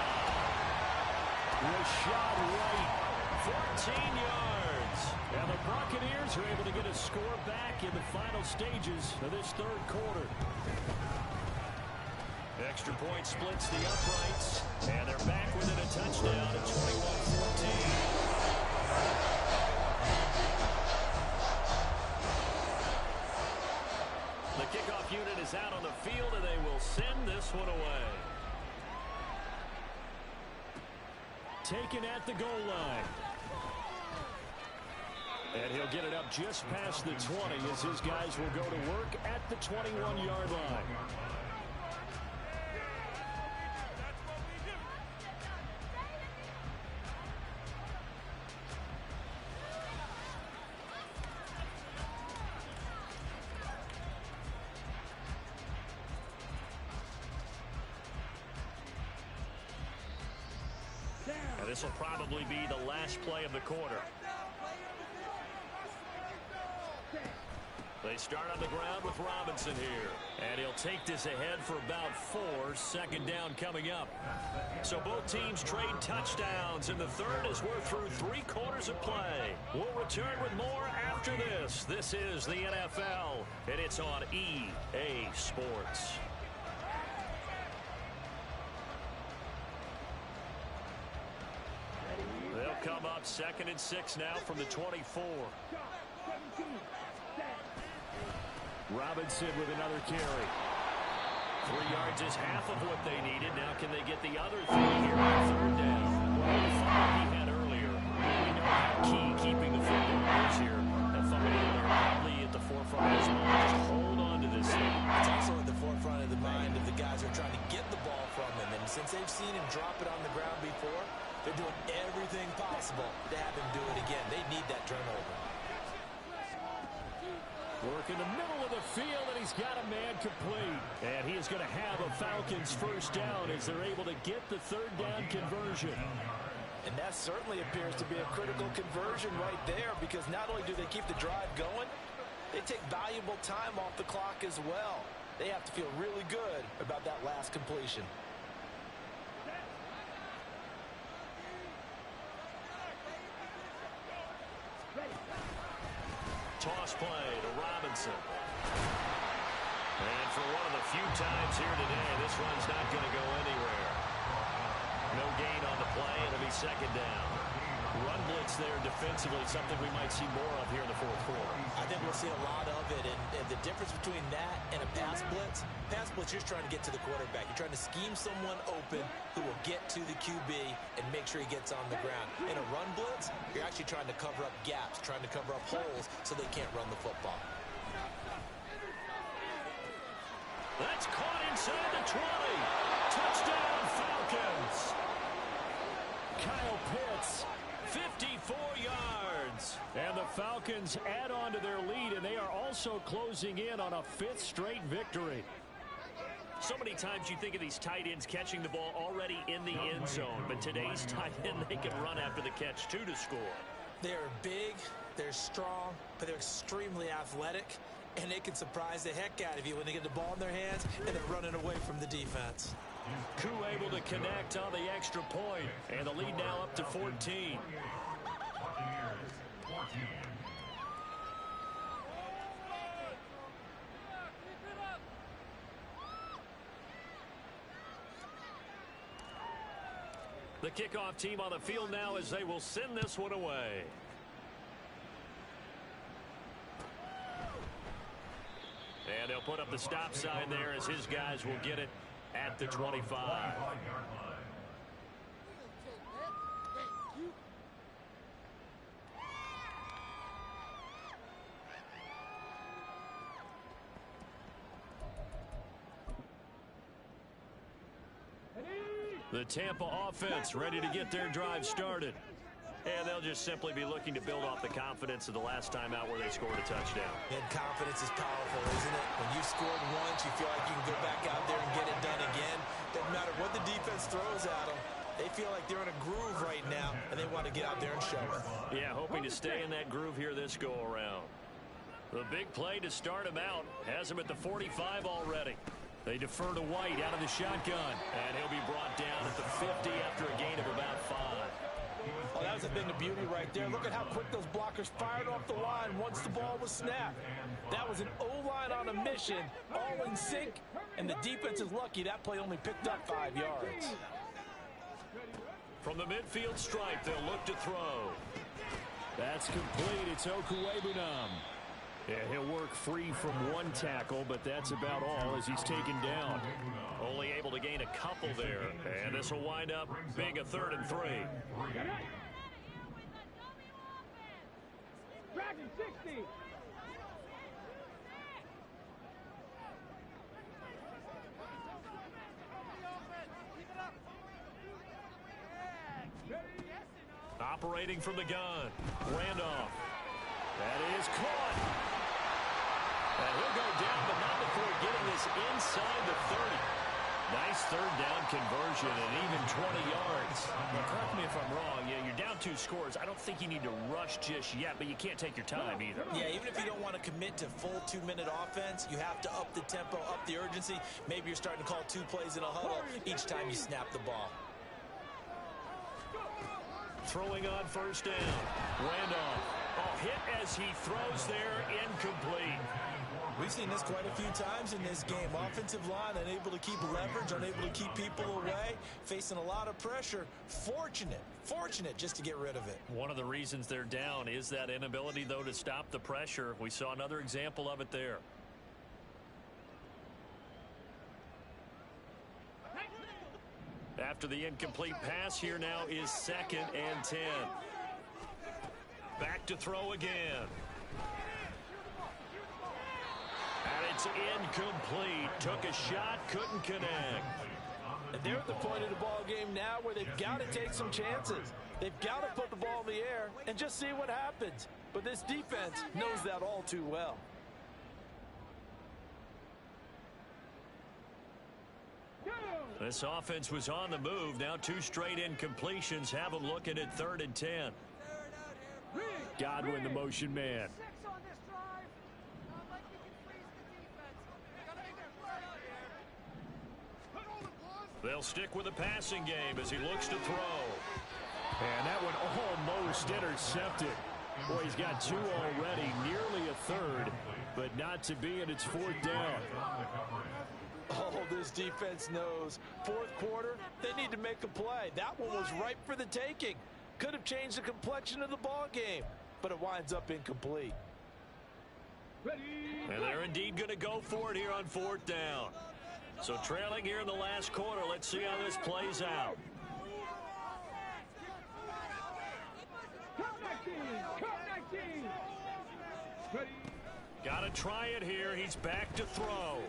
Rashad White, 14 yards. And the Buccaneers are able to get a score back in the final stages of this 3rd quarter. Extra point splits the uprights, and they're back within a touchdown at 21-14. The kickoff unit is out on the field, and they will send this one away. Taken at the goal line. And he'll get it up just past the 20 as his guys will go to work at the 21-yard line. This will probably be the last play of the quarter. They start on the ground with Robinson here. And he'll take this ahead for about 4. 2nd down coming up. So both teams trade touchdowns in the 3rd as we're through 3 quarters of play. We'll return with more after this. This is the NFL, and it's on EA Sports. They'll come up 2nd and 6 now from the 24. Robinson with another carry. 3 yards is half of what they needed. Now can they get the other 3 here on 3rd down? Well, the fumble he had earlier, we know how key keeping the football is here. That fumble earlier probably at the forefront of his mind. Just hold on to this thing. It's also at the forefront of the mind of the guys who are trying to get the ball from him. And since they've seen him drop it on the ground before, they're doing everything possible to have him do it again. They need that turnover. Work in the middle of the field, and he's got a man complete. And he is going to have a Falcons 1st down as they're able to get the 3rd down conversion. And that certainly appears to be a critical conversion right there, because not only do they keep the drive going, they take valuable time off the clock as well. They have to feel really good about that last completion. Toss play to Robinson. And for one of the few times here today, this one's not going to go anywhere. No gain on the play. It'll be 2nd down. Run blitz there defensively, something we might see more of here in the fourth quarter. I think we'll see a lot of it, and the difference between that and a pass blitz, you're just trying to get to the quarterback. You're trying to scheme someone open who will get to the QB and make sure he gets on the ground. In a run blitz, you're actually trying to cover up gaps, trying to cover up holes so they can't run the football. That's caught inside the 20. Touchdown, Falcons. Kyle Pitts, 54 yards. and the Falcons add on to their lead, and they are also closing in on a 5th straight victory. So many times you think of these tight ends catching the ball already in the end zone, but today's tight end, they can run after the catch, too, to score. They're big, they're strong, but they're extremely athletic, and they can surprise the heck out of you when they get the ball in their hands and they're running away from the defense. Koo able to connect on the extra point, and the lead now up to 14. Buccaneers, 14. The kickoff team on the field now as they will send this one away. And they'll put up the stop sign there as his guys will get it at the 25. The Tampa offense ready to get their drive started. And they'll just simply be looking to build off the confidence of the last time out where they scored a touchdown. And confidence is powerful, isn't it? When you scored once, you feel like you can go back out there and get it done again. Doesn't matter what the defense throws at them. They feel like they're in a groove right now, and they want to get out there and show it. Yeah, hoping to stay in that groove here this go-around. The big play to start him out has him at the 45 already. They defer to White out of the shotgun, and he'll be brought down at the 50 after a gain of about 5. Oh, that was a thing of beauty right there. Look at how quick those blockers fired off the line once the ball was snapped. That was an O-line on a mission, all in sync, and the defense is lucky that play only picked up 5 yards. From the midfield stripe, they'll look to throw. That's complete. It's Okuwebunam. Yeah, he'll work free from one tackle, but that's about all as he's taken down. Only able to gain a couple there, and this will wind up being a 3rd and 3. Dragon 60. Operating from the gun, Randolph. That is caught. And he'll go down, but not before getting this inside the 30. Nice 3rd down conversion and even 20 yards. Now, correct me if I'm wrong. Yeah, you're down 2 scores. I don't think you need to rush just yet, but you can't take your time either. Yeah, even if you don't want to commit to full 2-minute offense, you have to up the tempo, up the urgency. Maybe you're starting to call 2 plays in a huddle each time you snap the ball. Throwing on 1st down. Randolph. Hit as he throws there, incomplete. We've seen this quite a few times in this game. Offensive line unable to keep leverage, unable to keep people away, facing a lot of pressure. Fortunate just to get rid of it. One of the reasons they're down is that inability, though, to stop the pressure. We saw another example of it there. After the incomplete pass, here now is 2nd and 10. Back to throw again. And it's incomplete. Took a shot, couldn't connect. And they're at the point of the ball game now where they've got to take some chances. They've got to put the ball in the air and just see what happens. But this defense knows that all too well. This offense was on the move. Now 2 straight incompletions have them looking at 3rd and 10. Godwin, the motion man. They'll stick with the passing game as he looks to throw. And that one almost intercepted. Boy, he's got 2 already, nearly a 3rd, but not to be, and it's 4th down. Oh, this defense knows. 4th quarter, they need to make a play. That one was ripe for the taking. Could have changed the complexion of the ball game, but it winds up incomplete. And they're indeed going to go for it here on 4th down. So trailing here in the last quarter. Let's see how this plays out. Got to try it here. He's back to throw.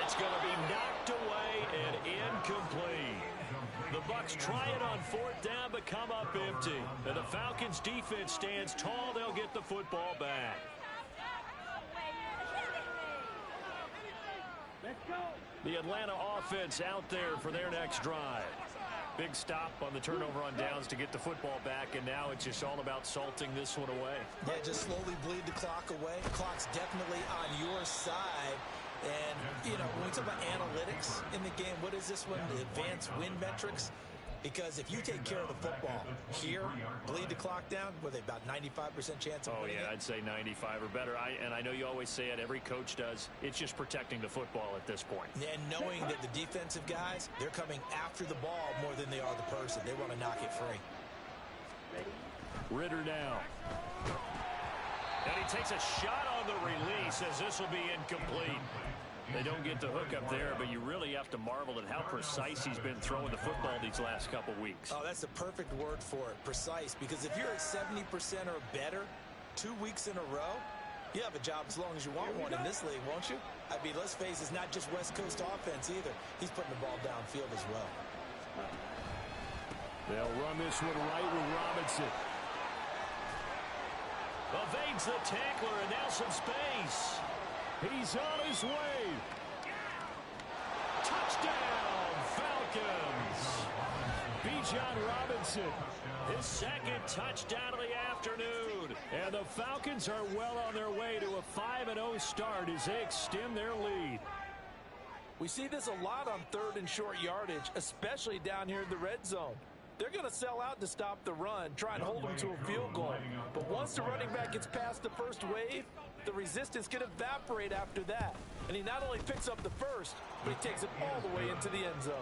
That's going to be knocked away and incomplete. The Bucs try it on 4th down, but come up empty. And the Falcons defense stands tall. They'll get the football back. The Atlanta offense out there for their next drive. Big stop on the turnover on downs to get the football back, and now it's just all about salting this one away. Yeah, just slowly bleed the clock away. Clock's definitely on your side. And, you know, when we talk about analytics in the game, what is this one? The advanced win metrics? Because if you take care of the football here, bleed the clock down, with about 95% chance of winning I'd say 95 or better. And I know you always say it, every coach does. It's just protecting the football at this point. And knowing that the defensive guys, they're coming after the ball more than they are the person. They want to knock it free. Ritter now. And he takes a shot on the release as this will be incomplete. They don't get the hook up there, but you really have to marvel at how precise he's been throwing the football these last couple weeks. Oh, that's the perfect word for it, precise. Because if you're at 70% or better 2 weeks in a row, you have a job as long as you want one in this league, won't you? I mean, let's face it, it's not just West Coast offense either. He's putting the ball downfield as well. They'll run this one right with Robinson. Evades the tackler, and now some space. He's on his way. Touchdown, Falcons. Bijan Robinson. His second touchdown of the afternoon. And the Falcons are well on their way to a 5-0 start as they extend their lead. We see this a lot on 3rd and short yardage, especially down here in the red zone. They're going to sell out to stop the run, try and hold them to a field goal. But once the running back gets past the first wave, the resistance can evaporate after that. And he not only picks up the first, but he takes it all the way into the end zone.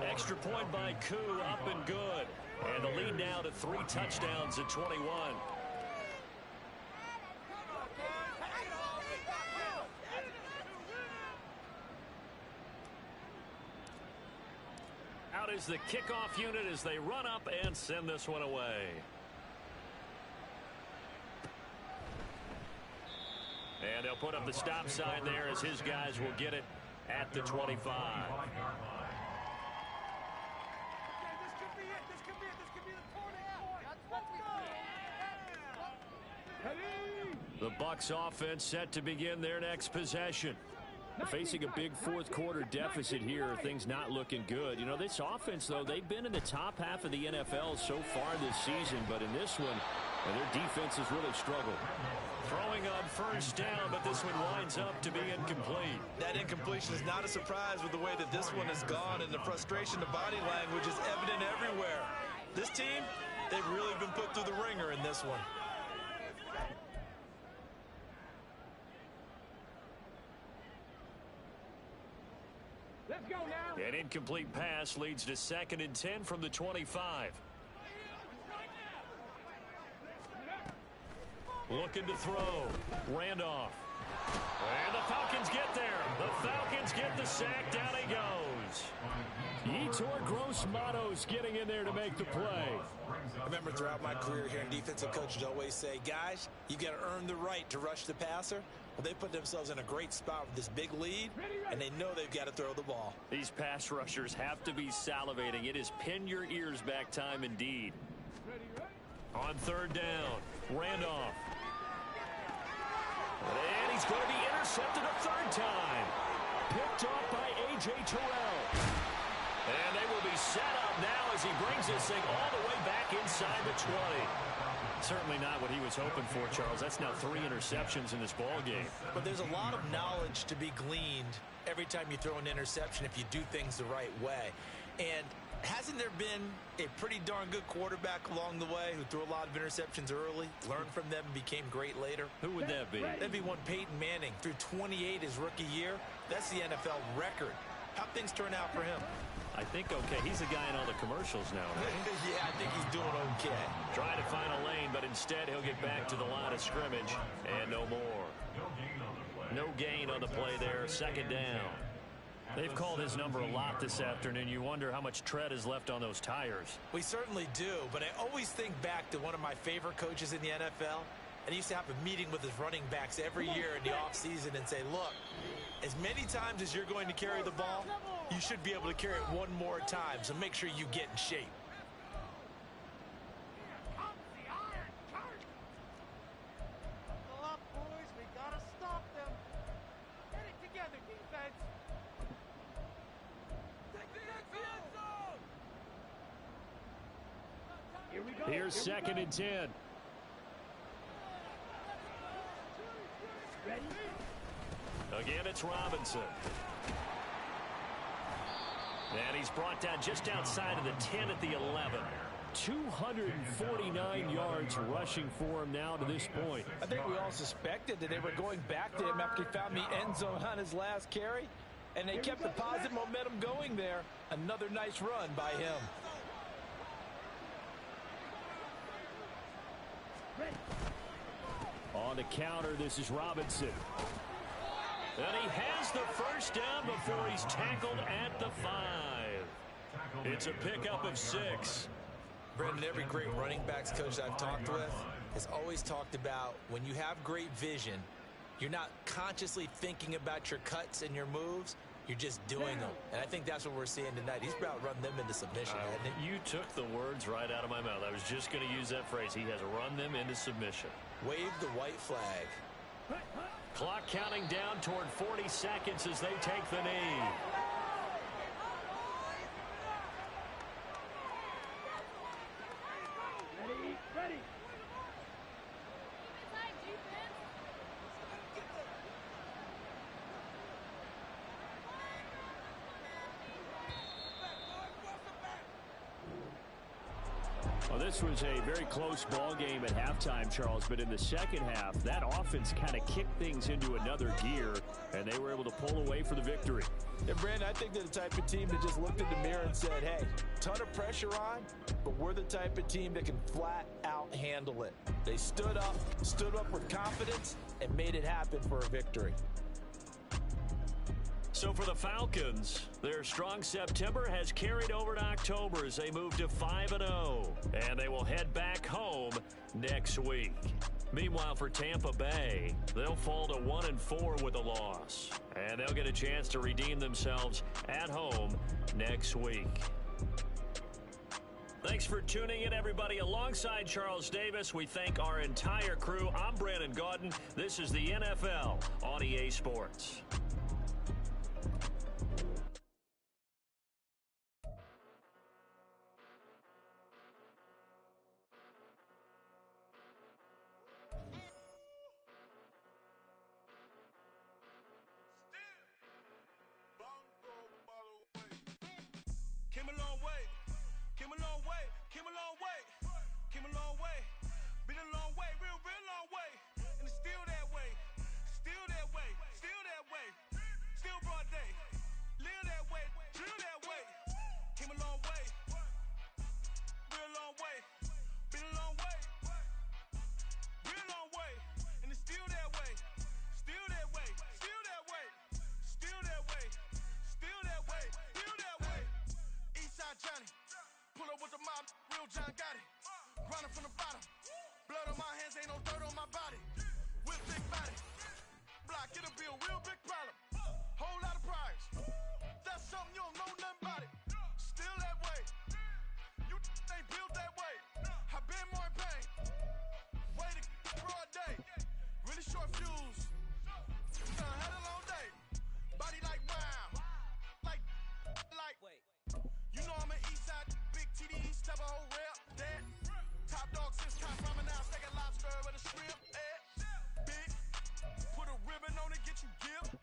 Extra point by Koo, up and good. And the lead now to 3 touchdowns at 21. Out is the kickoff unit as they run up and send this one away. And they'll put up the stop sign there as his guys will get it at the 25. The Bucs offense set to begin their next possession. Facing a big fourth quarter deficit here, things not looking good. You know, this offense, though, they've been in the top half of the NFL so far this season, but in this one, their defense has really struggled. Throwing on first down, but this one winds up to be incomplete. That incompletion is not a surprise with the way that this one has gone, and the frustration, the body language is evident everywhere. This team, they've really been put through the ringer in this one. Let's go now. An incomplete pass leads to 2nd and 10 from the 25. Looking to throw. Randolph. And the Falcons get there. The Falcons get the sack. Down he goes. Yetur Gross-Matos getting in there to make the play. I remember throughout my career hearing defensive coaches always say, guys, you got to earn the right to rush the passer. Well, they put themselves in a great spot with this big lead, and they know they've got to throw the ball. These pass rushers have to be salivating. It is pin your ears back time indeed. On 3rd down, Randolph. And he's going to be intercepted a 3rd time. Picked off by A.J. Terrell. And they will be set up now as he brings this thing all the way back inside the 20. Certainly not what he was hoping for, Charles. That's now 3 interceptions in this ball game. But there's a lot of knowledge to be gleaned every time you throw an interception if you do things the right way. And hasn't there been a pretty darn good quarterback along the way who threw a lot of interceptions early, learned from them, and became great later? Who would that be? That'd be one Peyton Manning. Threw 28 his rookie year. That's the NFL record. How'd things turn out for him? I think okay. He's the guy in all the commercials now, right? Yeah, I think he's doing okay. Trying to find a lane, but instead he'll get back to the line of scrimmage and no more. No gain on the play there. Second down. They've called his number a lot this afternoon. You wonder how much tread is left on those tires. We certainly do, but I always think back to one of my favorite coaches in the NFL. And he used to have a meeting with his running backs every year in the offseason and say, look, as many times as you're going to carry the ball, you should be able to carry it one more time, so make sure you get in shape. Buckle up, boys. We gotta stop them. Get it together, defense. Take the end zone. Here we go. Here's second and 10. Ready? Again, it's Robinson. And he's brought down just outside of the 10 at the 11. 249 yards rushing for him now to this point. I think we all suspected that they were going back to him after he found the end zone on his last carry, and they kept the positive momentum going there. Another nice run by him. On the counter, this is Robinson. And he has the first down before he's tackled at the 5. It's a pickup of 6. Brandon, every great running backs coach I've talked with has always talked about when you have great vision, you're not consciously thinking about your cuts and your moves. You're just doing them. And I think that's what we're seeing tonight. He's about to run them into submission, hasn't he? You took the words right out of my mouth. I was just going to use that phrase. He has run them into submission. Wave the white flag. Clock counting down toward 40 seconds as they take the knee. Ready. Well, this was a very close ball game at halftime, Charles, but in the second half, that offense kind of kicked things into another gear, and they were able to pull away for the victory. And Brandon, I think they're the type of team that just looked in the mirror and said, hey, ton of pressure on, but we're the type of team that can flat out handle it. They stood up with confidence, and made it happen for a victory. So for the Falcons, their strong September has carried over to October as they move to 5-0, and they will head back home next week. Meanwhile, for Tampa Bay, they'll fall to 1-4 with a loss, and they'll get a chance to redeem themselves at home next week. Thanks for tuning in, everybody. Alongside Charles Davis, we thank our entire crew. I'm Brandon Gaudin. This is the NFL on EA Sports. Came a long way, came a long way, came a long way, came a long way, been a long way, real long way, and it's still that way, still that way, still that way, still broad day, live that way, drill that way, came a long way, real long way, been a long way, real long way, and it's still that way, still that way, still that way, still that way, still that way, still that way. Eastside Johnny, pull up with the mob, real John got it. Grinding from the bottom, blood on my hands, ain't no dirt on my body. With big body, block, it'll be a real big problem. Whole lot of priors, that's something you don't know nothing about it. Still that way, you ain't built that way. I been more in pain, way to broad day, really short fuse. Had a long day, body like wow, like. Wait. You know I'm an Eastside, big TDs, type of whole rep, that. Top dog since top ramen now, second lobster with a shrimp, big. Put a ribbon on it, get you gift.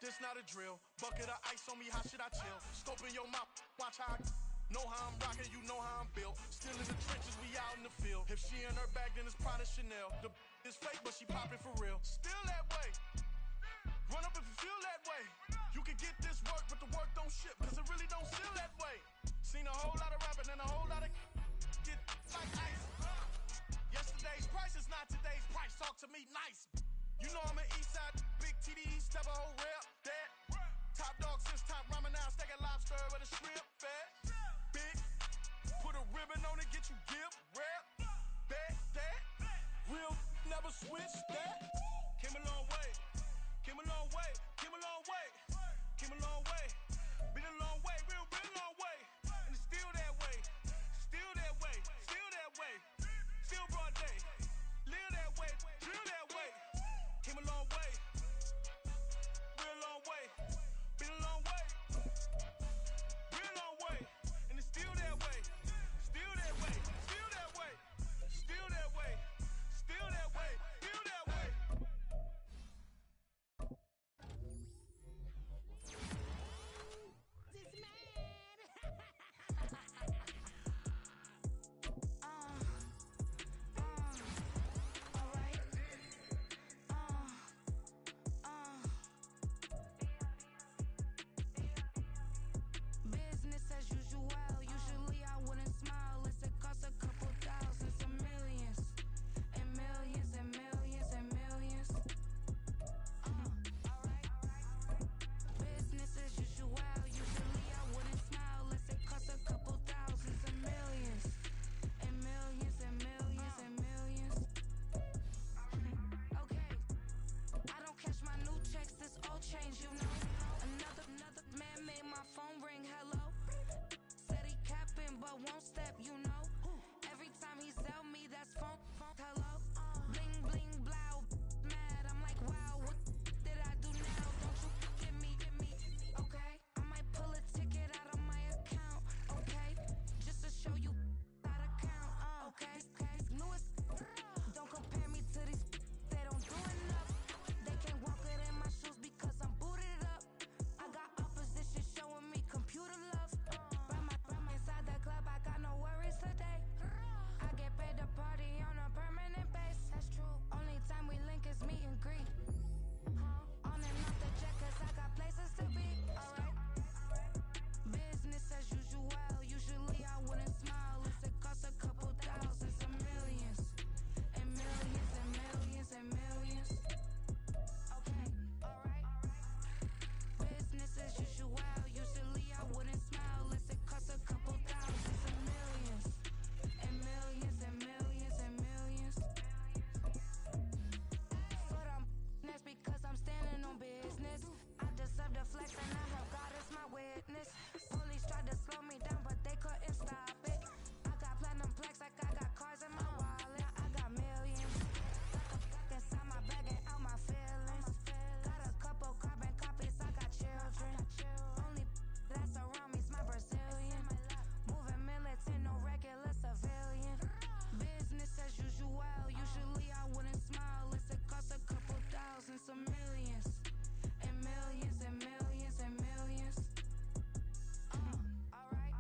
This not a drill. Bucket of ice on me, how should I chill? Scope in your mouth, watch how I know how I'm rocking, you know how I'm built. Still in the trenches, we out in the field. If she in her bag, then it's Prada Chanel. The is fake, but she poppin' for real. Still that way. Run up if you feel that way. You can get this work, but the work don't ship, cause it really don't feel that way. Seen a whole lot of rapping and a whole lot of get like ice. Yesterday's price is not today's price. Talk to me nice. You know I'm an Eastside, big TDE, step a whole rep, that. Top dog since top ramen now, steak a lobster with a shrimp, fat. Big, put a ribbon on it, get you gift, rep, that. Real, never switch, that. Came a long way, came a long way, came a long way, came a long way. Been a long way, real long way. And it's still that way, still that way, still that way. Still broad day, live that way, drill that way. Came a long way, real long way. Been a long way, real long way. And it's still that way, still that way, still that way, still that way, still that way, still that way. This man. Business as usual. Usually I wouldn't smile. Unless it costs a couple thousands, some millions, and millions, and millions, and millions. Alright. Business as usual. Usually I wouldn't smile. Unless it costs a couple thousands, and millions, and millions, and millions, and millions. Okay. I don't catch my new checks, this old change, you know. Another man made my phone ring, hello. Said he capping, but won't step, you know. Every time he sell me, that's phone, hello. Bling, bling, blow, mad. I'm like, wow, what did I do now? Don't you get me, okay? I might pull a ticket out of my account, okay? Just to show you how to count, okay? Newest, don't compare me to these, they don't do enough. They can't walk it in my shoes because I'm booted up. I got opposition showing me computer love. Run inside the club, I got no worries today. I get paid to party on a permanent base. That's true. Only time we link is meet and greet. On and off the jet, cause I got places to be. Alright. Business as usual. Usually I wouldn't smile unless it costs a couple thousands, and millions, and millions, and millions, and millions. Okay, alright. Business as usual. Usually I wouldn't smile unless it costs a couple thousands, and millions, and millions, and millions, and millions. But that's because I'm standing on business. I deserve the flex and I have God as my witness. Police tried to slow me down, but they couldn't stop it. I got platinum plaques like I got cars in my wallet. I got millions. Inside my bag and out my feelings. Got a couple carbon copies, I got children. Only that's around me's my Brazilian. Moving militant, no regular civilian. Business as usual. Usually I wouldn't smile unless it costs a couple thousands, some millions, and millions, and millions, and millions. Alright.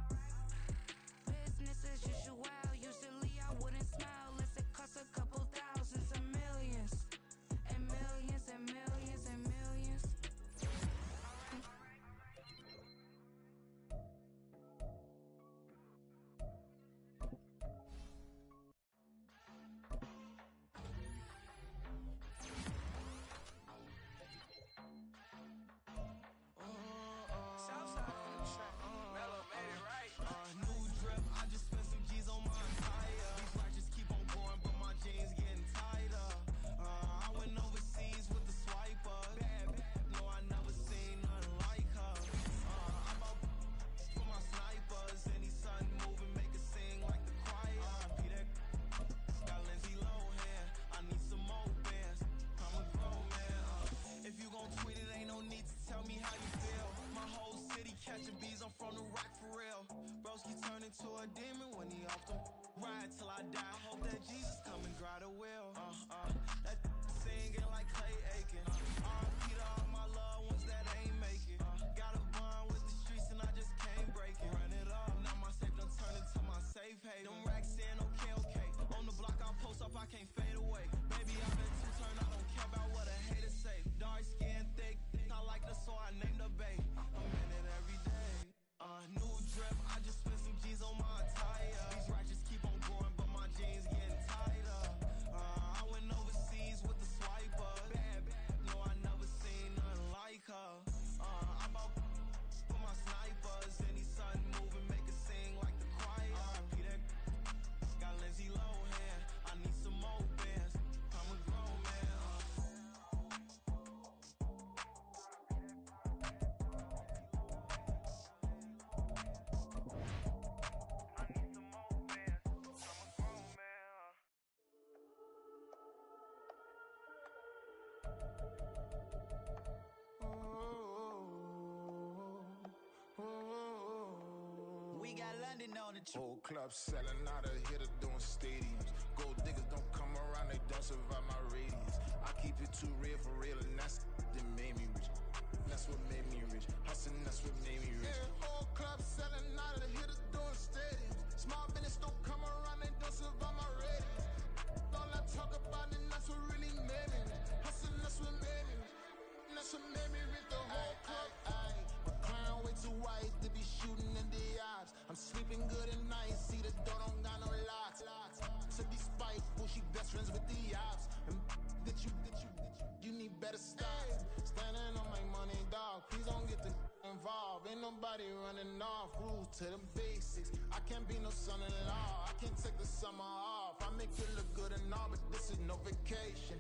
Business as usual. Usually I wouldn't smile unless it costs a couple thousands, and millions, and millions, and millions, and millions. New drip, I just spent some G's on my attire. These watches keep on going, but my jeans getting tighter. I went overseas with the swiper. Bad, no, I never seen nothing like her. I bought for my snipers. Any sun moving, make it sing like the choir. Peter got Lindsay Lohan. I need some more bands. I'm a grown man. If you gon' tweet it, ain't no need to tell me how you feel. My whole city catching bees, I'm from the rock for real. Broski turn into a demon when he off them. Ride till I die. I hope that Jesus come and grind the wheel. That singing like Clay Aiken. R.I.P. to all my loved ones that ain't We got London on the whole club selling out of hitter doing stadiums. Gold diggers don't come around, they don't survive my radius. I keep it too real for real, and that's that made me rich. That's what made me rich. Hustling, that's what made me rich. Yeah, whole club selling out of the hitters doing stadiums. Small business don't come around, they don't survive my radius. All I talk about, and that's what really made me rich. Hustling, that's what made me rich. That's what made me rich. The whole club. My crown way too wide to be shooting in the eyes. I'm sleeping good at night, see the door don't got no locks. To be spiteful, she best friends with the ops. And that you need better stop. Standing on my money, dog. Please don't get the involved. Ain't nobody running off. Rules to the basics. I can't be no son-in-law. I can't take the summer off. I make you look good and all, but this is no vacation.